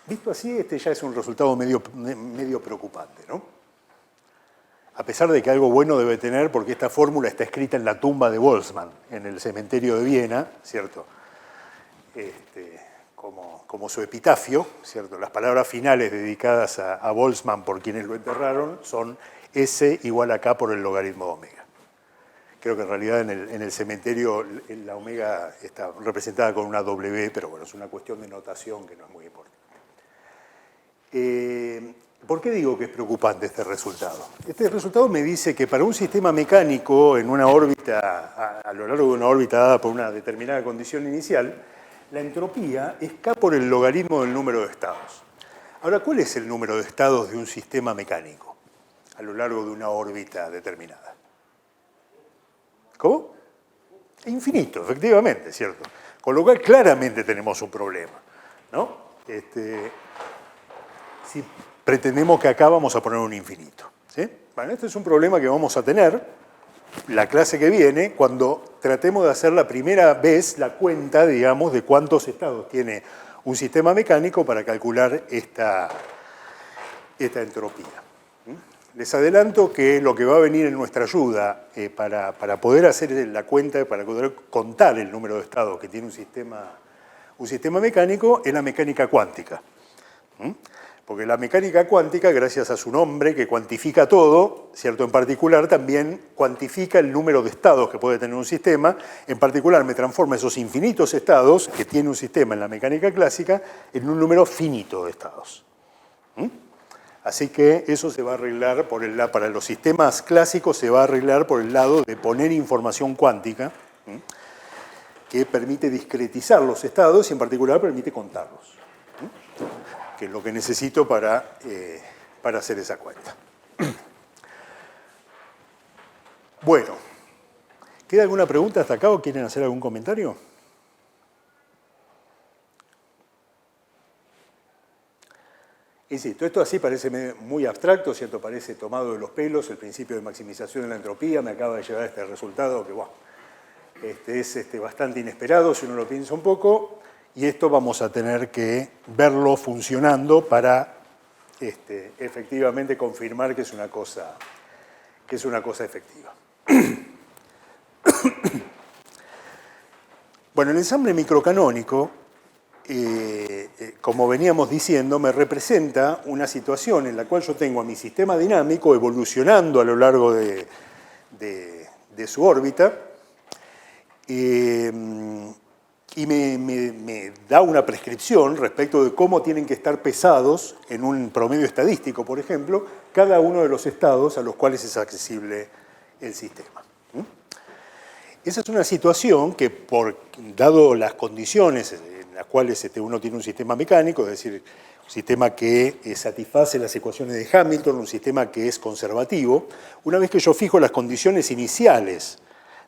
Visto así, ya es un resultado medio preocupante, ¿no? A pesar de que algo bueno debe tener, porque esta fórmula está escrita en la tumba de Boltzmann, en el cementerio de Viena, ¿cierto? Como su epitafio, ¿cierto? Las palabras finales dedicadas a Boltzmann por quienes lo enterraron son S igual a K por el logaritmo de omega. Creo que en realidad en el cementerio la omega está representada con una W, pero bueno, es una cuestión de notación que no es muy importante. ¿Por qué digo que es preocupante este resultado? Este resultado me dice que para un sistema mecánico en una órbita, a lo largo de una órbita dada por una determinada condición inicial, la entropía es K por el logaritmo del número de estados. Ahora, ¿cuál es el número de estados de un sistema mecánico a lo largo de una órbita determinada? ¿Cómo? Infinito, efectivamente, ¿cierto? Con lo cual claramente tenemos un problema, ¿no? Si pretendemos que acá vamos a poner un infinito, ¿sí? Bueno, este es un problema que vamos a tener la clase que viene cuando tratemos de hacer la primera vez la cuenta, digamos, de cuántos estados tiene un sistema mecánico para calcular esta entropía. Les adelanto que lo que va a venir en nuestra ayuda para poder hacer la cuenta, para poder contar el número de estados que tiene un sistema mecánico, es la mecánica cuántica. Porque la mecánica cuántica, gracias a su nombre, que cuantifica todo, ¿cierto? En particular también cuantifica el número de estados que puede tener un sistema. En particular me transforma esos infinitos estados que tiene un sistema en la mecánica clásica en un número finito de estados. Así que eso se va a arreglar para los sistemas clásicos, se va a arreglar por el lado de poner información cuántica que permite discretizar los estados y en particular permite contarlos, que es lo que necesito para hacer esa cuenta. Bueno, ¿queda alguna pregunta hasta acá o quieren hacer algún comentario? Insisto, esto así parece muy abstracto, ¿cierto? Parece tomado de los pelos, el principio de maximización de la entropía me acaba de llevar a este resultado que, wow, es bastante inesperado si uno lo piensa un poco, y esto vamos a tener que verlo funcionando para efectivamente confirmar que es una cosa efectiva. Bueno, el ensamble microcanónico, como veníamos diciendo, me representa una situación en la cual yo tengo a mi sistema dinámico evolucionando a lo largo de su órbita y me da una prescripción respecto de cómo tienen que estar pesados en un promedio estadístico, por ejemplo, cada uno de los estados a los cuales es accesible el sistema. Esa es una situación que, dado las condiciones en las cuales uno tiene un sistema mecánico, es decir, un sistema que satisface las ecuaciones de Hamilton, un sistema que es conservativo, una vez que yo fijo las condiciones iniciales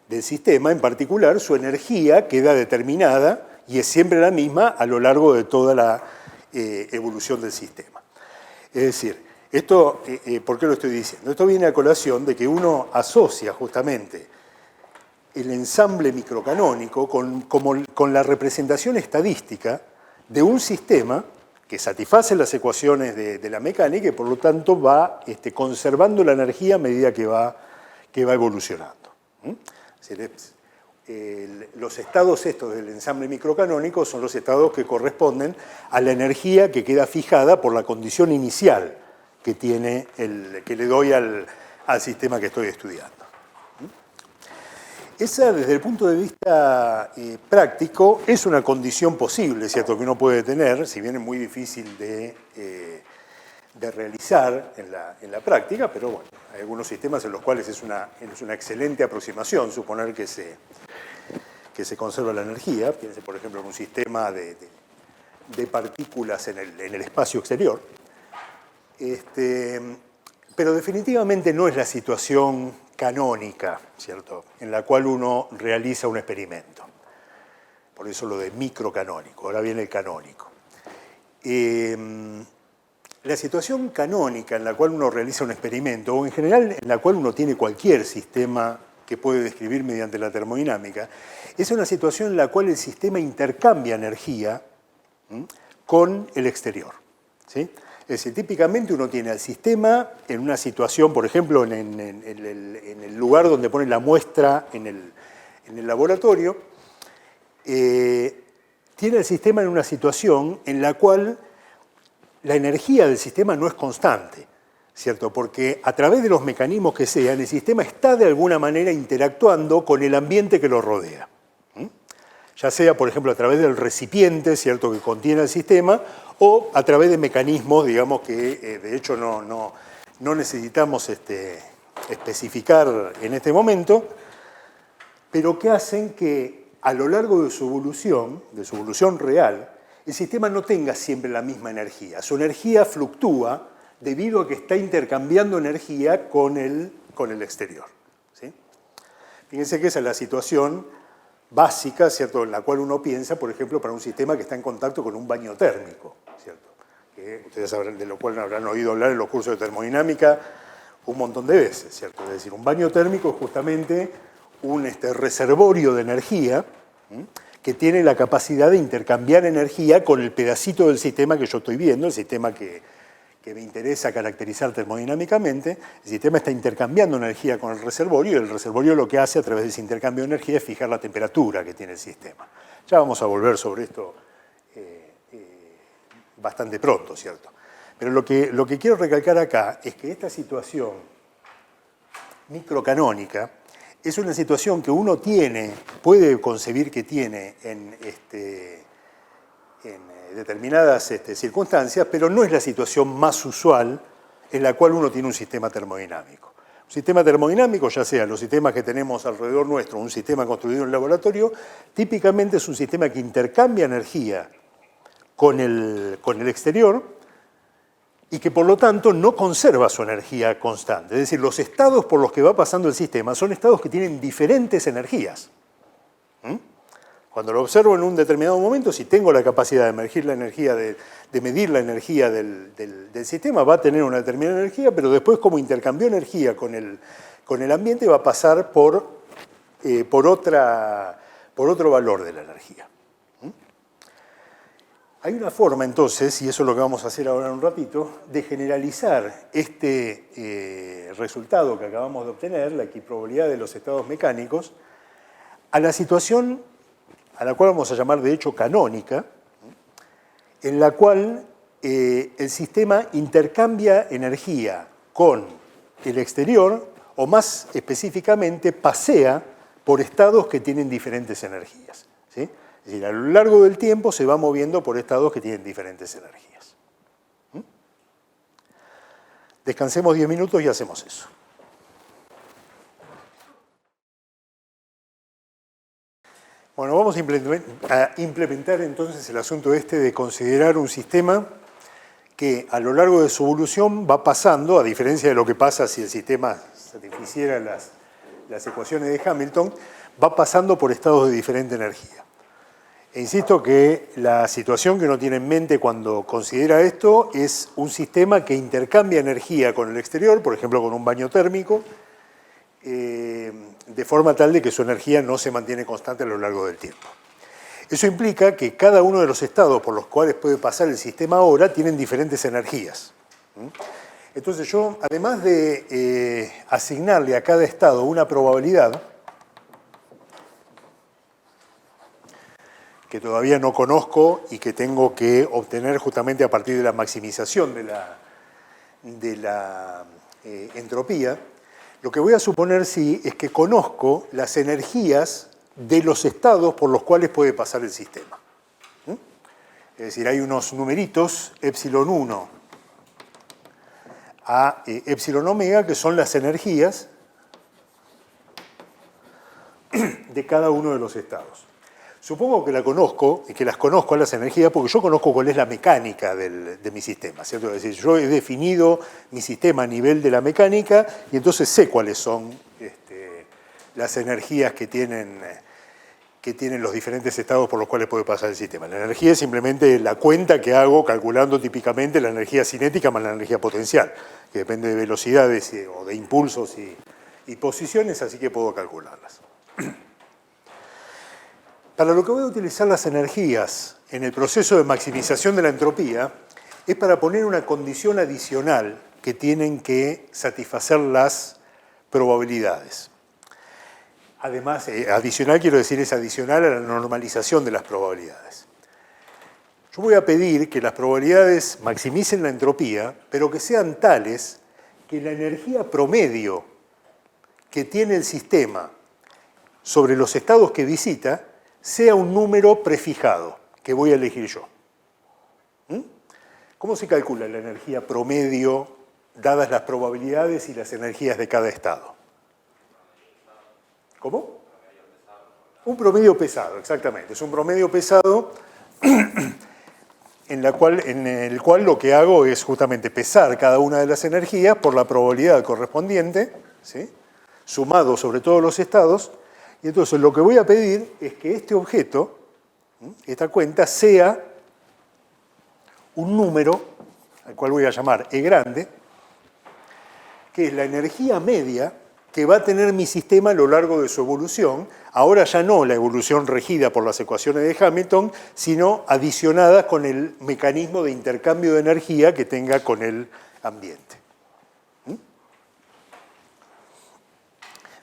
del sistema, en particular, su energía queda determinada y es siempre la misma a lo largo de toda la evolución del sistema. Es decir, esto, ¿por qué lo estoy diciendo? Esto viene a colación de que uno asocia justamente el ensamble microcanónico con la representación estadística de un sistema que satisface las ecuaciones de la mecánica y por lo tanto va conservando la energía a medida que va evolucionando. Es decir, los estados estos del ensamble microcanónico son los estados que corresponden a la energía que queda fijada por la condición inicial que le doy al sistema que estoy estudiando. Esa, desde el punto de vista práctico, es una condición posible, ¿cierto?, que uno puede tener, si bien es muy difícil de realizar en la práctica, pero bueno, hay algunos sistemas en los cuales es una excelente aproximación suponer que se conserva la energía. Piense, por ejemplo, en un sistema de partículas en el espacio exterior. Pero definitivamente no es la situación canónica, ¿cierto?, en la cual uno realiza un experimento. Por eso lo de microcanónico, ahora viene el canónico. La situación canónica en la cual uno realiza un experimento, o en general en la cual uno tiene cualquier sistema que puede describir mediante la termodinámica, es una situación en la cual el sistema intercambia energía con el exterior, ¿sí? Es decir, típicamente uno tiene al sistema en una situación, por ejemplo, en el lugar donde pone la muestra en el laboratorio, tiene el sistema en una situación en la cual la energía del sistema no es constante, ¿cierto? Porque a través de los mecanismos que sean, el sistema está de alguna manera interactuando con el ambiente que lo rodea. Ya sea, por ejemplo, a través del recipiente, ¿cierto?, que contiene el sistema, o a través de mecanismos, digamos, que de hecho no necesitamos especificar en este momento, pero que hacen que a lo largo de su evolución real, el sistema no tenga siempre la misma energía. Su energía fluctúa debido a que está intercambiando energía con el exterior. ¿Sí? Fíjense que esa es la situación básica, ¿cierto?, en la cual uno piensa, por ejemplo, para un sistema que está en contacto con un baño térmico, ¿cierto? Que ustedes sabrán, de lo cual habrán oído hablar en los cursos de termodinámica un montón de veces, ¿cierto? Es decir, un baño térmico es justamente un reservorio de energía que tiene la capacidad de intercambiar energía con el pedacito del sistema que yo estoy viendo, el sistema que me interesa caracterizar termodinámicamente. El sistema está intercambiando energía con el reservorio y el reservorio lo que hace a través de ese intercambio de energía es fijar la temperatura que tiene el sistema. Ya vamos a volver sobre esto bastante pronto, ¿cierto? Pero lo que quiero recalcar acá es que esta situación microcanónica es una situación que uno puede concebir que tiene en determinadas circunstancias, pero no es la situación más usual en la cual uno tiene un sistema termodinámico. Un sistema termodinámico, ya sea los sistemas que tenemos alrededor nuestro, un sistema construido en el laboratorio, típicamente es un sistema que intercambia energía con el exterior y que por lo tanto no conserva su energía constante. Es decir, los estados por los que va pasando el sistema son estados que tienen diferentes energías. Cuando lo observo en un determinado momento, si tengo la capacidad de medir la energía, del sistema, va a tener una determinada energía, pero después, como intercambió energía con el ambiente, va a pasar por otro valor de la energía. Hay una forma, entonces, y eso es lo que vamos a hacer ahora en un ratito, de generalizar este resultado que acabamos de obtener, la equiprobabilidad de los estados mecánicos, a la situación a la cual vamos a llamar de hecho canónica, en la cual el sistema intercambia energía con el exterior, o más específicamente pasea por estados que tienen diferentes energías. ¿Sí? Es decir, a lo largo del tiempo se va moviendo por estados que tienen diferentes energías. Descansemos 10 minutos y hacemos eso. Bueno, vamos a implementar entonces el asunto de considerar un sistema que a lo largo de su evolución va pasando, a diferencia de lo que pasa si el sistema satisficiera las ecuaciones de Hamilton, va pasando por estados de diferente energía. E insisto que la situación que uno tiene en mente cuando considera esto es un sistema que intercambia energía con el exterior, por ejemplo con un baño térmico, de forma tal de que su energía no se mantiene constante a lo largo del tiempo. Eso implica que cada uno de los estados por los cuales puede pasar el sistema ahora tienen diferentes energías. Entonces yo, además de asignarle a cada estado una probabilidad, que todavía no conozco y que tengo que obtener justamente a partir de la maximización de la entropía, lo que voy a suponer sí es que conozco las energías de los estados por los cuales puede pasar el sistema. Es decir, hay unos numeritos, epsilon 1 a epsilon omega, que son las energías de cada uno de los estados. Supongo que la conozco, y que las conozco a las energías, porque yo conozco cuál es la mecánica de mi sistema, ¿cierto? Es decir, yo he definido mi sistema a nivel de la mecánica y entonces sé cuáles son las energías que tienen los diferentes estados por los cuales puede pasar el sistema. La energía es simplemente la cuenta que hago calculando típicamente la energía cinética más la energía potencial, que depende de velocidades o de impulsos y posiciones, así que puedo calcularlas. Para lo que voy a utilizar las energías en el proceso de maximización de la entropía es para poner una condición adicional que tienen que satisfacer las probabilidades. Además, adicional quiero decir es adicional a la normalización de las probabilidades. Yo voy a pedir que las probabilidades maximicen la entropía, pero que sean tales que la energía promedio que tiene el sistema sobre los estados que visita sea un número prefijado, que voy a elegir yo. ¿Cómo se calcula la energía promedio dadas las probabilidades y las energías de cada estado? ¿Cómo? Un promedio pesado, exactamente. Es un promedio pesado en el cual lo que hago es justamente pesar cada una de las energías por la probabilidad correspondiente, ¿sí?, sumado sobre todos los estados, y entonces lo que voy a pedir es que este objeto, esta cuenta, sea un número, al cual voy a llamar E grande, que es la energía media que va a tener mi sistema a lo largo de su evolución, ahora ya no la evolución regida por las ecuaciones de Hamilton, sino adicionada con el mecanismo de intercambio de energía que tenga con el ambiente.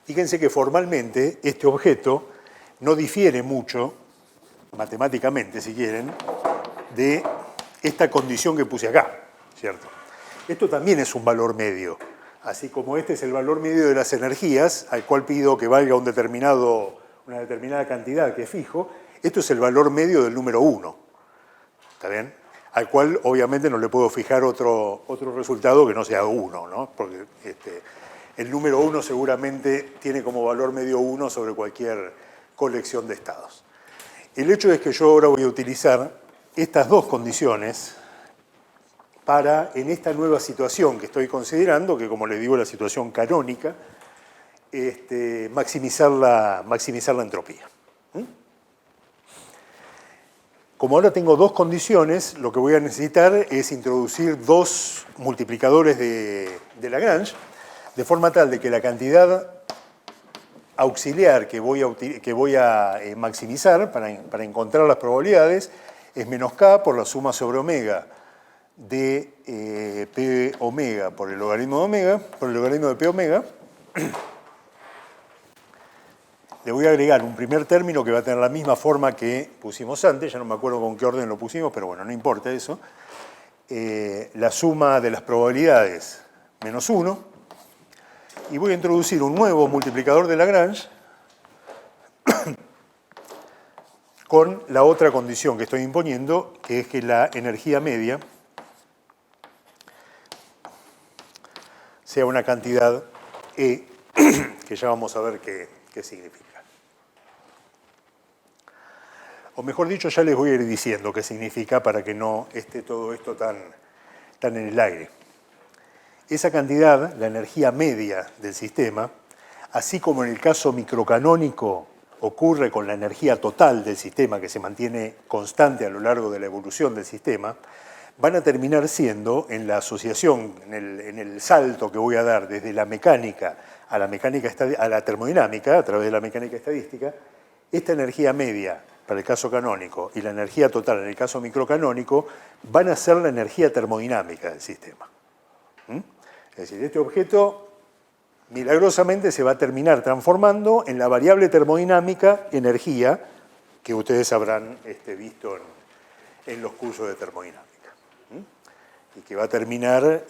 Fíjense que formalmente este objeto no difiere mucho, matemáticamente si quieren, de esta condición que puse acá, ¿cierto? Esto también es un valor medio, así como este es el valor medio de las energías, al cual pido que valga una determinada cantidad que es fijo, esto es el valor medio del número 1, ¿está bien? Al cual obviamente no le puedo fijar otro resultado que no sea 1, ¿no? Porque el número 1 seguramente tiene como valor medio 1 sobre cualquier colección de estados. El hecho es que yo ahora voy a utilizar estas dos condiciones para, en esta nueva situación que estoy considerando, que como les digo es la situación canónica, maximizar la entropía. Como ahora tengo dos condiciones, lo que voy a necesitar es introducir dos multiplicadores de Lagrange, de forma tal de que la cantidad auxiliar que voy a maximizar para encontrar las probabilidades es menos k por la suma sobre omega de p omega por el logaritmo de omega, por el logaritmo de p omega. Le voy a agregar un primer término que va a tener la misma forma que pusimos antes, ya no me acuerdo con qué orden lo pusimos, pero bueno, no importa eso. La suma de las probabilidades menos 1. Y voy a introducir un nuevo multiplicador de Lagrange con la otra condición que estoy imponiendo, que es que la energía media sea una cantidad E, que ya vamos a ver qué significa. O mejor dicho, ya les voy a ir diciendo qué significa para que no esté todo esto tan en el aire. Esa cantidad, la energía media del sistema, así como en el caso microcanónico ocurre con la energía total del sistema que se mantiene constante a lo largo de la evolución del sistema, van a terminar siendo, en la asociación, en el salto que voy a dar desde la mecánica a la termodinámica, a través de la mecánica estadística, esta energía media para el caso canónico y la energía total en el caso microcanónico van a ser la energía termodinámica del sistema. Es decir, este objeto milagrosamente se va a terminar transformando en la variable termodinámica energía que ustedes habrán visto en los cursos de termodinámica. Y que va a terminar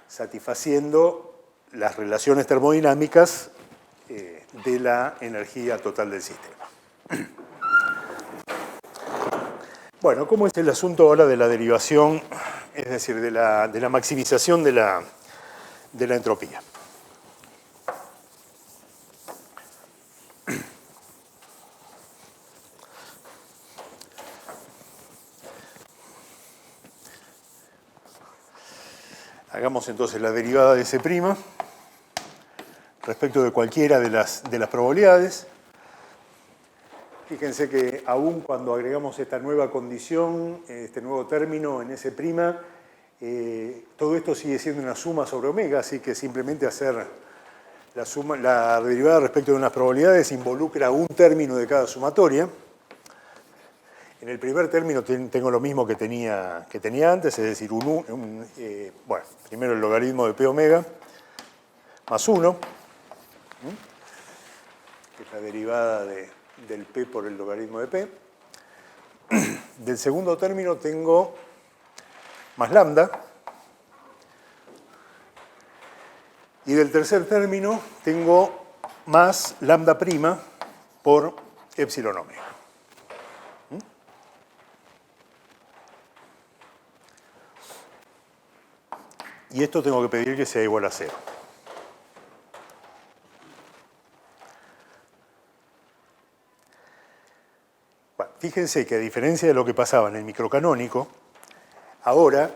satisfaciendo las relaciones termodinámicas de la energía total del sistema. Bueno, ¿cómo es el asunto ahora de la derivación, es decir, de la maximización de la entropía? Hagamos entonces la derivada de C' respecto de cualquiera de las probabilidades. Fíjense que aún cuando agregamos esta nueva condición, este nuevo término en S', todo esto sigue siendo una suma sobre omega, así que simplemente hacer la derivada respecto de unas probabilidades involucra un término de cada sumatoria. En el primer término tengo lo mismo que tenía antes, es decir, bueno, primero el logaritmo de p omega más 1, que es la derivada del p por el logaritmo de p. Del segundo término tengo más lambda. Y del tercer término tengo más lambda prima por epsilon omega. Y esto tengo que pedir que sea igual a 0. Bueno, fíjense que a diferencia de lo que pasaba en el microcanónico, ahora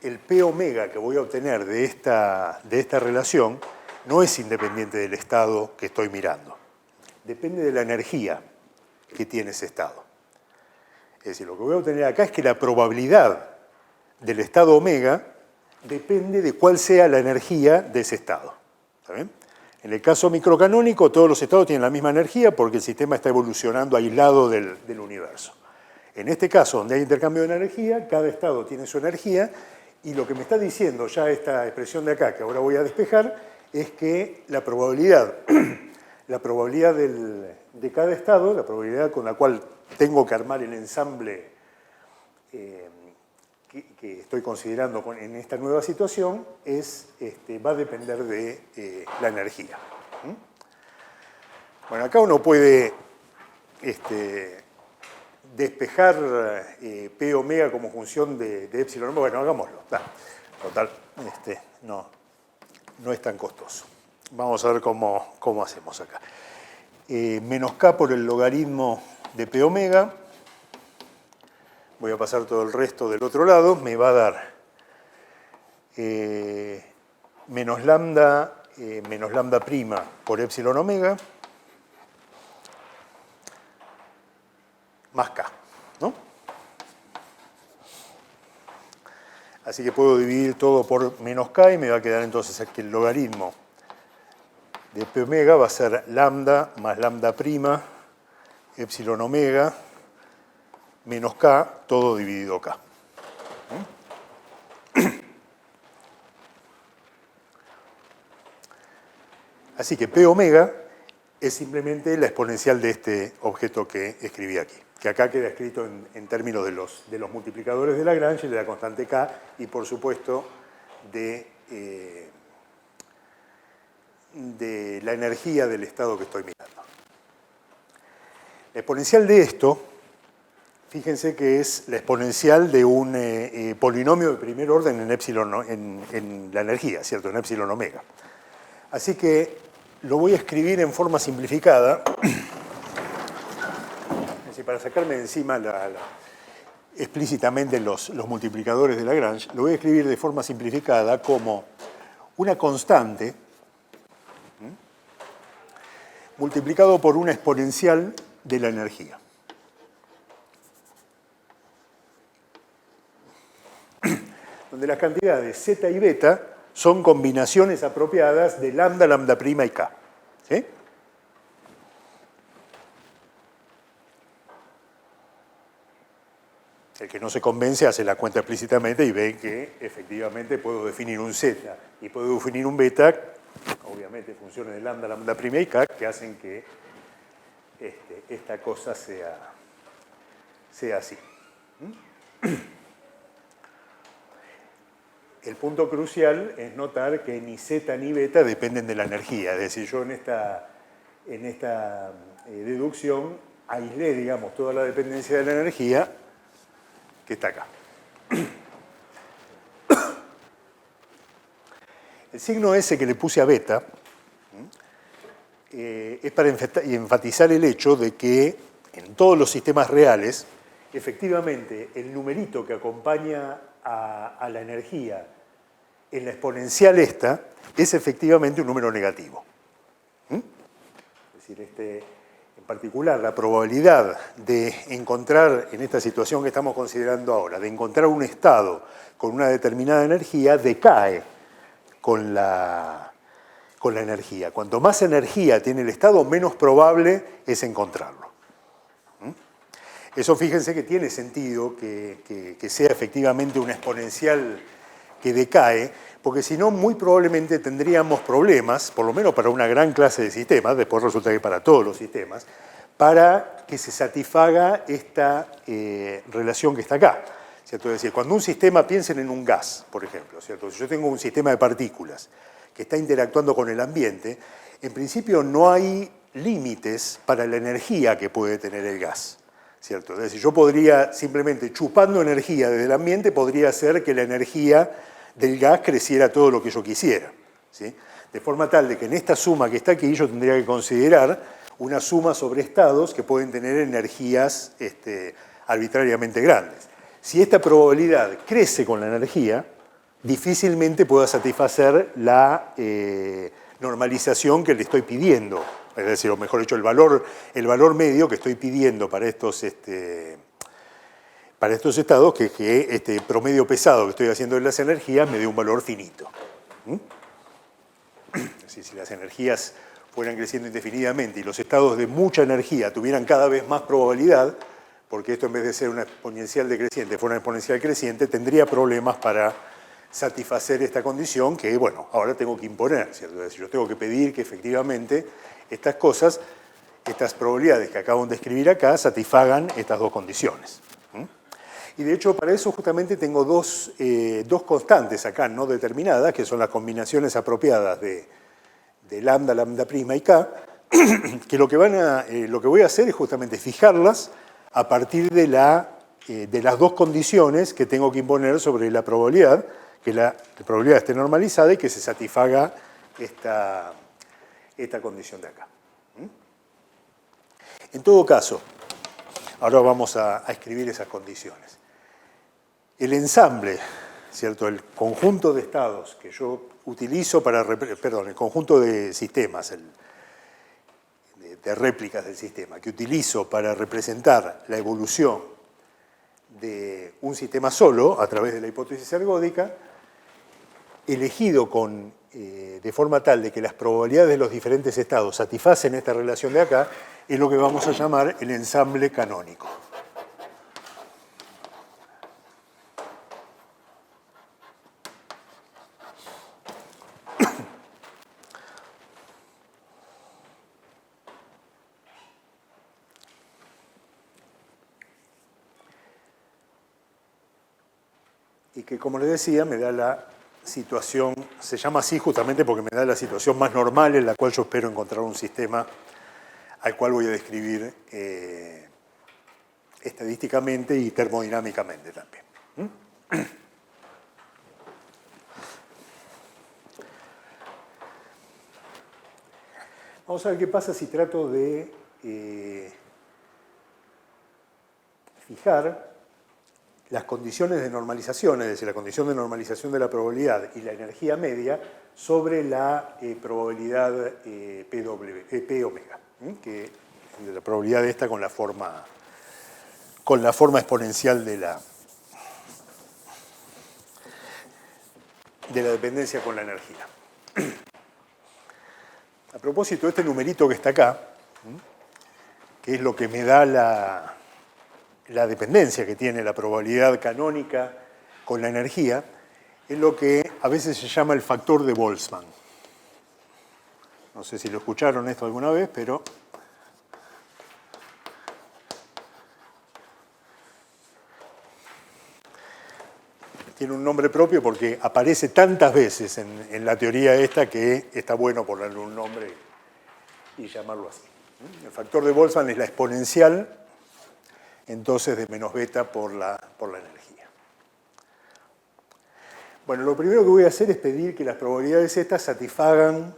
el P omega que voy a obtener de esta relación no es independiente del estado que estoy mirando. Depende de la energía que tiene ese estado. Es decir, lo que voy a obtener acá es que la probabilidad del estado omega depende de cuál sea la energía de ese estado. ¿Está bien? En el caso microcanónico, todos los estados tienen la misma energía porque el sistema está evolucionando aislado del universo. En este caso, donde hay intercambio de energía, cada estado tiene su energía, y lo que me está diciendo ya esta expresión de acá, que ahora voy a despejar, es que la probabilidad de cada estado, la probabilidad con la cual tengo que armar el ensamble que estoy considerando en esta nueva situación, va a depender de la energía. Bueno, acá uno puede despejar P omega como función de epsilon. Bueno, hagámoslo. Total, no es tan costoso. Vamos a ver cómo hacemos acá. Menos K por el logaritmo de P omega. Voy a pasar todo el resto del otro lado. Me va a dar menos lambda prima por epsilon omega más K, ¿no? Así que puedo dividir todo por menos K y me va a quedar entonces aquí el logaritmo de P omega va a ser lambda más lambda prima epsilon omega menos K, todo dividido K. Así que P omega es simplemente la exponencial de este objeto que escribí aquí, que acá queda escrito en términos de los multiplicadores de Lagrange y de la constante K, y por supuesto de la energía del estado que estoy mirando. La exponencial de esto, fíjense que es la exponencial de un polinomio de primer orden en la energía, ¿cierto? En epsilon omega. Así que lo voy a escribir en forma simplificada, para sacarme de encima explícitamente los multiplicadores de Lagrange, lo voy a escribir de forma simplificada como una constante multiplicado por una exponencial de la energía. Donde las cantidades zeta y beta son combinaciones apropiadas de lambda, lambda prima y K. ¿Sí? El que no se convence hace la cuenta explícitamente y ve que efectivamente puedo definir un zeta y puedo definir un beta, obviamente funciones de lambda, lambda prima y K, que hacen que esta cosa sea así. El punto crucial es notar que ni zeta ni beta dependen de la energía. Es decir, yo en esta deducción aislé, digamos, toda la dependencia de la energía que está acá. El signo S que le puse a beta es para enfatizar el hecho de que en todos los sistemas reales, efectivamente, el numerito que acompaña a la energía en la exponencial esta es efectivamente un número negativo. Es decir, en particular, la probabilidad de encontrar, en esta situación que estamos considerando ahora, de encontrar un estado con una determinada energía, decae con la energía. Cuanto más energía tiene el estado, menos probable es encontrarlo. Eso, fíjense que tiene sentido que sea efectivamente una exponencial que decae, porque si no, muy probablemente tendríamos problemas, por lo menos para una gran clase de sistemas, después resulta que para todos los sistemas, para que se satisfaga esta relación que está acá, ¿cierto? Es decir, cuando un sistema, piensen en un gas, por ejemplo, ¿cierto? Si yo tengo un sistema de partículas que está interactuando con el ambiente, en principio no hay límites para la energía que puede tener el gas, ¿cierto? Es decir, yo podría, simplemente chupando energía desde el ambiente, podría hacer que la energía del gas creciera todo lo que yo quisiera, ¿sí? De forma tal de que en esta suma que está aquí yo tendría que considerar una suma sobre estados que pueden tener energías arbitrariamente grandes. Si esta probabilidad crece con la energía, difícilmente pueda satisfacer la normalización que le estoy pidiendo. Es decir, o mejor dicho, el valor medio que estoy pidiendo para estos estados, que este promedio pesado que estoy haciendo de las energías me dé un valor finito. Es decir, si las energías fueran creciendo indefinidamente y los estados de mucha energía tuvieran cada vez más probabilidad, porque esto en vez de ser una exponencial decreciente fuera una exponencial creciente, tendría problemas para satisfacer esta condición que, bueno, ahora tengo que imponer, ¿cierto? Es decir, yo tengo que pedir que efectivamente estas cosas, estas probabilidades que acabo de escribir acá, satisfagan estas dos condiciones. Y de hecho, para eso justamente tengo dos constantes acá no determinadas, que son las combinaciones apropiadas de lambda, lambda prima y k, que lo que voy a hacer es justamente fijarlas a partir de las dos condiciones que tengo que imponer sobre la probabilidad, que la probabilidad esté normalizada y que se satisfaga esta condición de acá. En todo caso, ahora vamos a escribir esas condiciones. El ensamble, ¿cierto? El conjunto de estados que yo utilizo el conjunto de sistemas, de réplicas del sistema, que utilizo para representar la evolución de un sistema solo a través de la hipótesis ergódica, elegido de forma tal de que las probabilidades de los diferentes estados satisfacen esta relación de acá, es lo que vamos a llamar el ensamble canónico. Y que, como les decía, me da la situación, se llama así justamente porque me da la situación más normal en la cual yo espero encontrar un sistema al cual voy a describir estadísticamente y termodinámicamente también. Vamos a ver qué pasa si trato de fijar las condiciones de normalización, es decir, la condición de normalización de la probabilidad y la energía media sobre la probabilidad P omega, que la probabilidad esta con la forma exponencial de la dependencia con la energía. A propósito, este numerito que está acá, que es lo que me da la dependencia que tiene la probabilidad canónica con la energía, es lo que a veces se llama el factor de Boltzmann. No sé si lo escucharon esto alguna vez, pero tiene un nombre propio porque aparece tantas veces en la teoría esta que está bueno ponerle un nombre y llamarlo así. El factor de Boltzmann es la exponencial entonces de menos beta por la energía. Bueno, lo primero que voy a hacer es pedir que las probabilidades estas satisfagan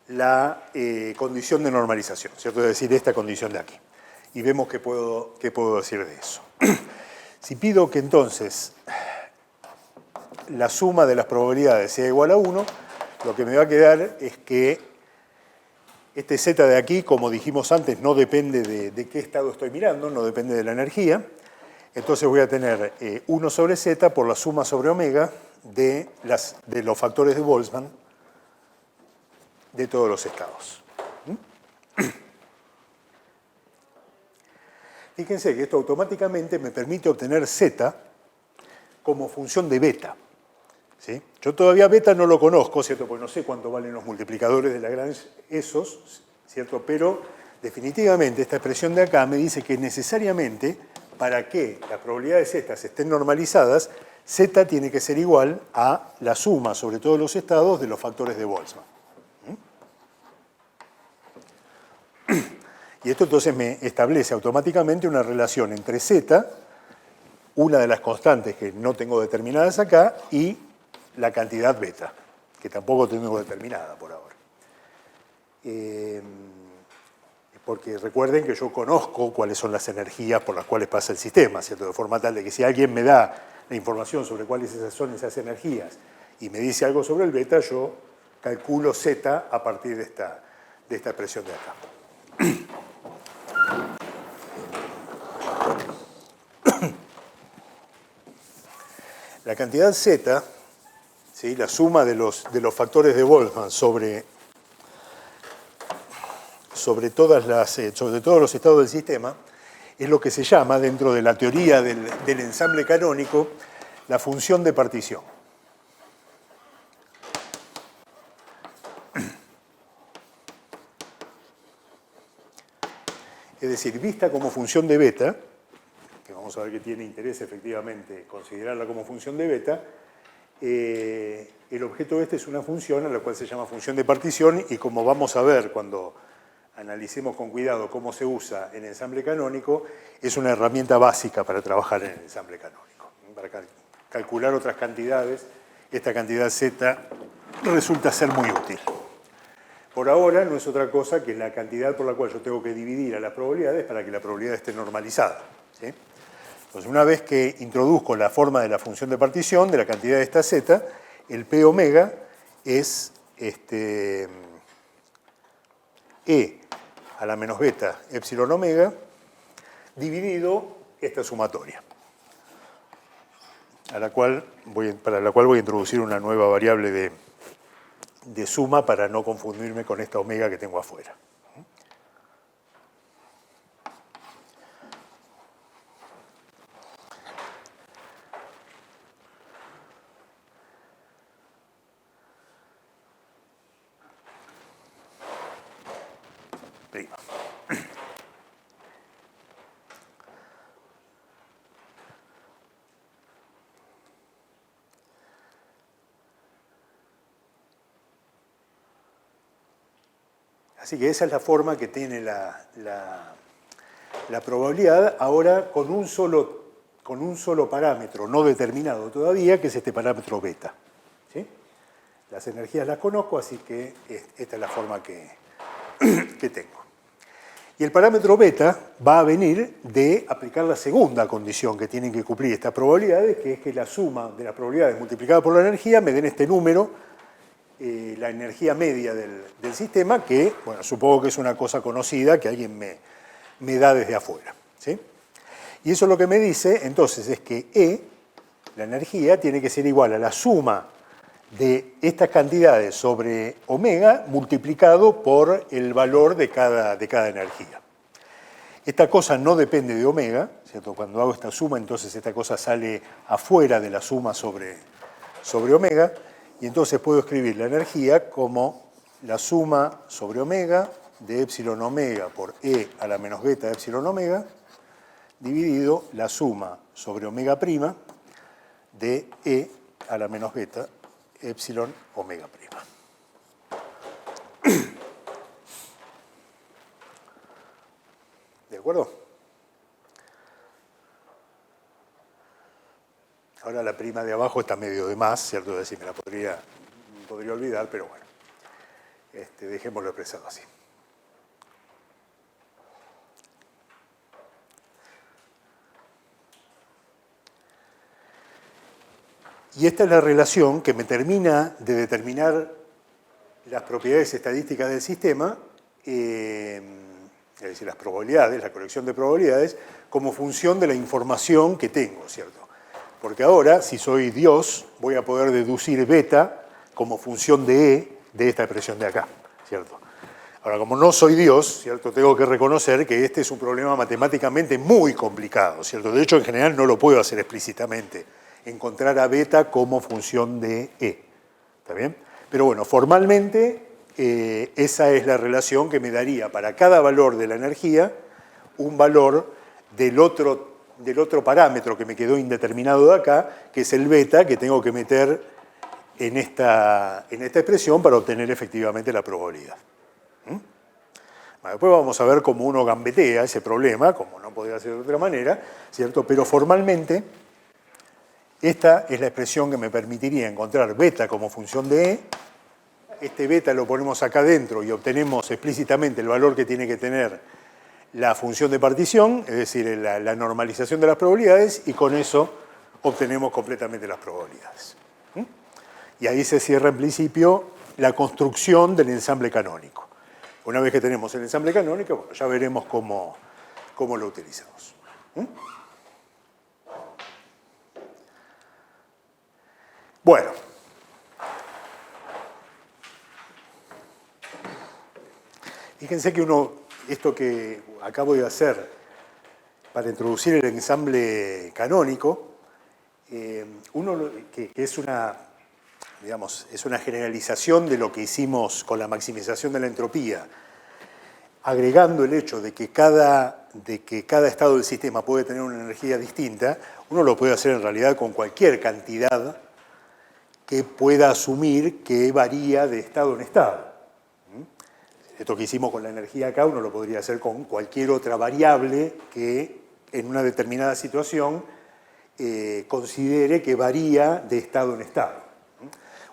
la condición de normalización, ¿cierto? Es decir, esta condición de aquí. Y vemos qué puedo decir de eso. Si pido que entonces la suma de las probabilidades sea igual a 1, lo que me va a quedar es que este z de aquí, como dijimos antes, no depende de qué estado estoy mirando, no depende de la energía. Entonces voy a tener 1 sobre z por la suma sobre omega de los factores de Boltzmann de todos los estados. Fíjense que esto automáticamente me permite obtener z como función de beta. ¿Sí? Yo todavía beta no lo conozco, ¿cierto? Porque no sé cuánto valen los multiplicadores de Lagrange esos, ¿cierto? Pero definitivamente esta expresión de acá me dice que necesariamente para que las probabilidades estas estén normalizadas, z tiene que ser igual a la suma sobre todos los estados de los factores de Boltzmann. Y esto entonces me establece automáticamente una relación entre z, una de las constantes que no tengo determinadas acá, y la cantidad beta, que tampoco tengo determinada por ahora. porque recuerden que yo conozco cuáles son las energías por las cuales pasa el sistema, ¿cierto? De forma tal de que si alguien me da la información sobre cuáles son esas energías y me dice algo sobre el beta, yo calculo Z a partir de esta expresión de acá. La cantidad Z, ¿sí?, la suma de los factores de Boltzmann sobre todos los estados del sistema, es lo que se llama, dentro de la teoría del ensamble canónico, la función de partición. Es decir, vista como función de beta, que vamos a ver que tiene interés efectivamente considerarla como función de beta, el objeto este es una función a la cual se llama función de partición, y como vamos a ver cuando analicemos con cuidado cómo se usa en ensamble canónico, es una herramienta básica para trabajar en el ensamble canónico. Para calcular otras cantidades, esta cantidad Z resulta ser muy útil. Por ahora no es otra cosa que la cantidad por la cual yo tengo que dividir a las probabilidades para que la probabilidad esté normalizada, ¿sí? Entonces, una vez que introduzco la forma de la función de partición de la cantidad de esta Z, el P omega es E a la menos beta epsilon omega dividido esta sumatoria, para la cual voy a introducir una nueva variable de suma para no confundirme con esta omega que tengo afuera. Prima. Así que esa es la forma que tiene la probabilidad, ahora con un solo parámetro no determinado todavía, que es este parámetro beta, ¿sí? Las energías las conozco, así que esta es la forma que tengo. Y el parámetro beta va a venir de aplicar la segunda condición que tienen que cumplir estas probabilidades, que es que la suma de las probabilidades multiplicada por la energía me den este número, la energía media del sistema, que, bueno, supongo que es una cosa conocida que alguien me da desde afuera, ¿sí? Y eso lo que me dice, entonces, es que E, la energía, tiene que ser igual a la suma de estas cantidades sobre omega multiplicado por el valor de cada energía. Esta cosa no depende de omega, ¿cierto? Cuando hago esta suma, entonces esta cosa sale afuera de la suma sobre omega, y entonces puedo escribir la energía como la suma sobre omega de epsilon omega por E a la menos beta epsilon omega dividido la suma sobre omega prima de E a la menos beta epsilon omega prima. ¿De acuerdo? Ahora la prima de abajo está medio de más, ¿cierto? Es decir, me la podría olvidar, pero bueno, dejémoslo expresado así. Y esta es la relación que me termina de determinar las propiedades estadísticas del sistema, es decir, las probabilidades, la colección de probabilidades, como función de la información que tengo, ¿cierto? Porque ahora, si soy Dios, voy a poder deducir beta como función de E de esta expresión de acá, ¿cierto? Ahora, como no soy Dios, ¿cierto?, tengo que reconocer que este es un problema matemáticamente muy complicado, ¿cierto? De hecho, en general no lo puedo hacer explícitamente, encontrar a beta como función de E, ¿está bien? Pero bueno, formalmente esa es la relación que me daría para cada valor de la energía un valor del otro parámetro que me quedó indeterminado de acá, que es el beta, que tengo que meter en esta expresión para obtener efectivamente la probabilidad. Bueno, después vamos a ver cómo uno gambetea ese problema, como no podría ser de otra manera, ¿cierto? Pero formalmente esta es la expresión que me permitiría encontrar beta como función de E. Este beta lo ponemos acá adentro y obtenemos explícitamente el valor que tiene que tener la función de partición, es decir, la normalización de las probabilidades, y con eso obtenemos completamente las probabilidades. Y ahí se cierra en principio la construcción del ensamble canónico. Una vez que tenemos el ensamble canónico, bueno, ya veremos cómo lo utilizamos. Bueno. Fíjense que esto que acabo de hacer para introducir el ensamble canónico, que es es una generalización de lo que hicimos con la maximización de la entropía, agregando el hecho de que cada estado del sistema puede tener una energía distinta, uno lo puede hacer en realidad con cualquier cantidad que pueda asumir que varía de estado en estado. Esto que hicimos con la energía acá, uno lo podría hacer con cualquier otra variable que en una determinada situación considere que varía de estado en estado.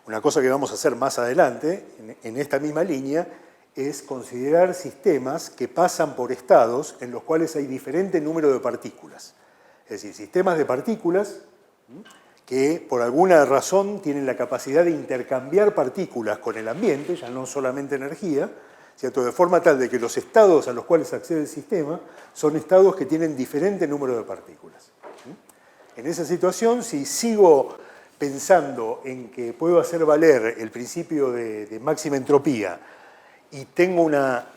Una cosa que vamos a hacer más adelante, en esta misma línea, es considerar sistemas que pasan por estados en los cuales hay diferente número de partículas. Es decir, sistemas de partículas que por alguna razón tienen la capacidad de intercambiar partículas con el ambiente, ya no solamente energía, ¿cierto? De forma tal de que los estados a los cuales accede el sistema son estados que tienen diferente número de partículas. En esa situación, si sigo pensando en que puedo hacer valer el principio de máxima entropía y tengo una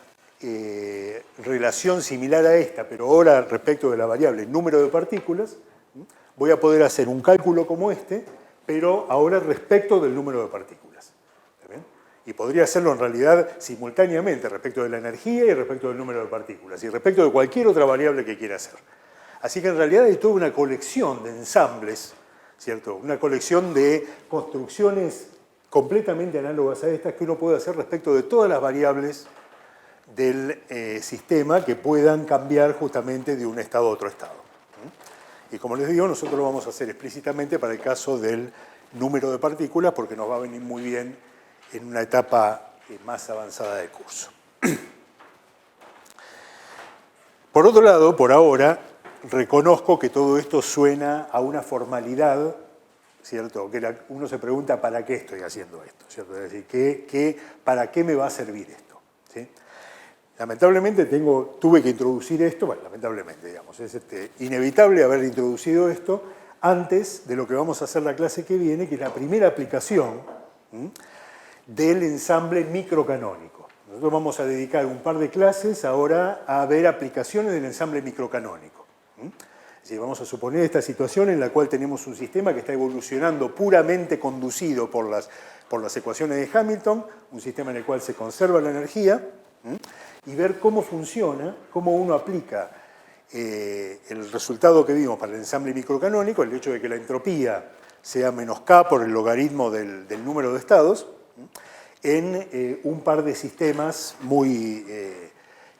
relación similar a esta, pero ahora respecto de la variable número de partículas, voy a poder hacer un cálculo como este, pero ahora respecto del número de partículas. ¿Está bien? Y podría hacerlo en realidad simultáneamente respecto de la energía y respecto del número de partículas y respecto de cualquier otra variable que quiera hacer. Así que en realidad hay toda una colección de ensambles, ¿cierto? Una colección de construcciones completamente análogas a estas que uno puede hacer respecto de todas las variables del sistema que puedan cambiar justamente de un estado a otro estado. Y como les digo, nosotros lo vamos a hacer explícitamente para el caso del número de partículas porque nos va a venir muy bien en una etapa más avanzada del curso. Por otro lado, por ahora, reconozco que todo esto suena a una formalidad, ¿cierto? Que uno se pregunta, ¿para qué estoy haciendo esto? ¿Cierto? Es decir, ¿para qué me va a servir esto? ¿Sí? Lamentablemente tuve que introducir esto, bueno, lamentablemente, digamos, es inevitable haber introducido esto antes de lo que vamos a hacer la clase que viene, que es la primera aplicación del ensamble microcanónico. Nosotros vamos a dedicar un par de clases ahora a ver aplicaciones del ensamble microcanónico. Es decir, vamos a suponer esta situación en la cual tenemos un sistema que está evolucionando puramente conducido por las ecuaciones de Hamilton, un sistema en el cual se conserva la energía, y ver cómo funciona, cómo uno aplica el resultado que vimos para el ensamble microcanónico, el hecho de que la entropía sea menos k por el logaritmo del número de estados, en un par de sistemas muy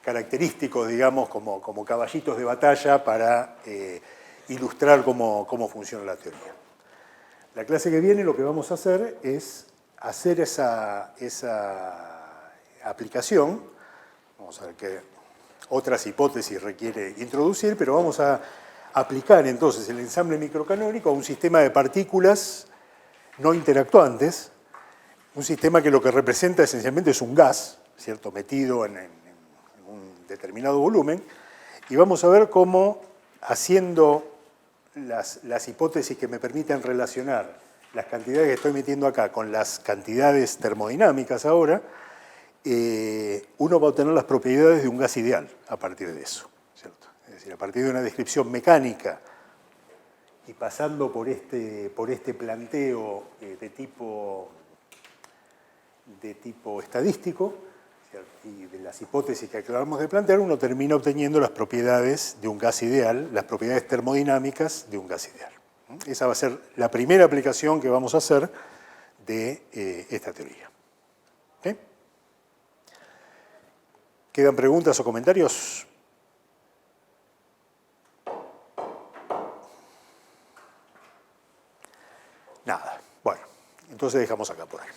característicos, digamos, como caballitos de batalla para ilustrar cómo funciona la teoría. La clase que viene lo que vamos a hacer es hacer esa aplicación. Vamos a ver qué otras hipótesis requiere introducir, pero vamos a aplicar entonces el ensamble microcanónico a un sistema de partículas no interactuantes, un sistema que lo que representa esencialmente es un gas, ¿cierto?, metido en un determinado volumen, y vamos a ver cómo, haciendo las hipótesis que me permiten relacionar las cantidades que estoy metiendo acá con las cantidades termodinámicas ahora, uno va a obtener las propiedades de un gas ideal a partir de eso, ¿cierto? Es decir, a partir de una descripción mecánica y pasando por este planteo de tipo estadístico, ¿cierto?, y de las hipótesis que acabamos de plantear, uno termina obteniendo las propiedades de un gas ideal, las propiedades termodinámicas de un gas ideal. Esa va a ser la primera aplicación que vamos a hacer de esta teoría. ¿Okay? ¿Quedan preguntas o comentarios? Nada. Bueno, entonces dejamos acá por ahí.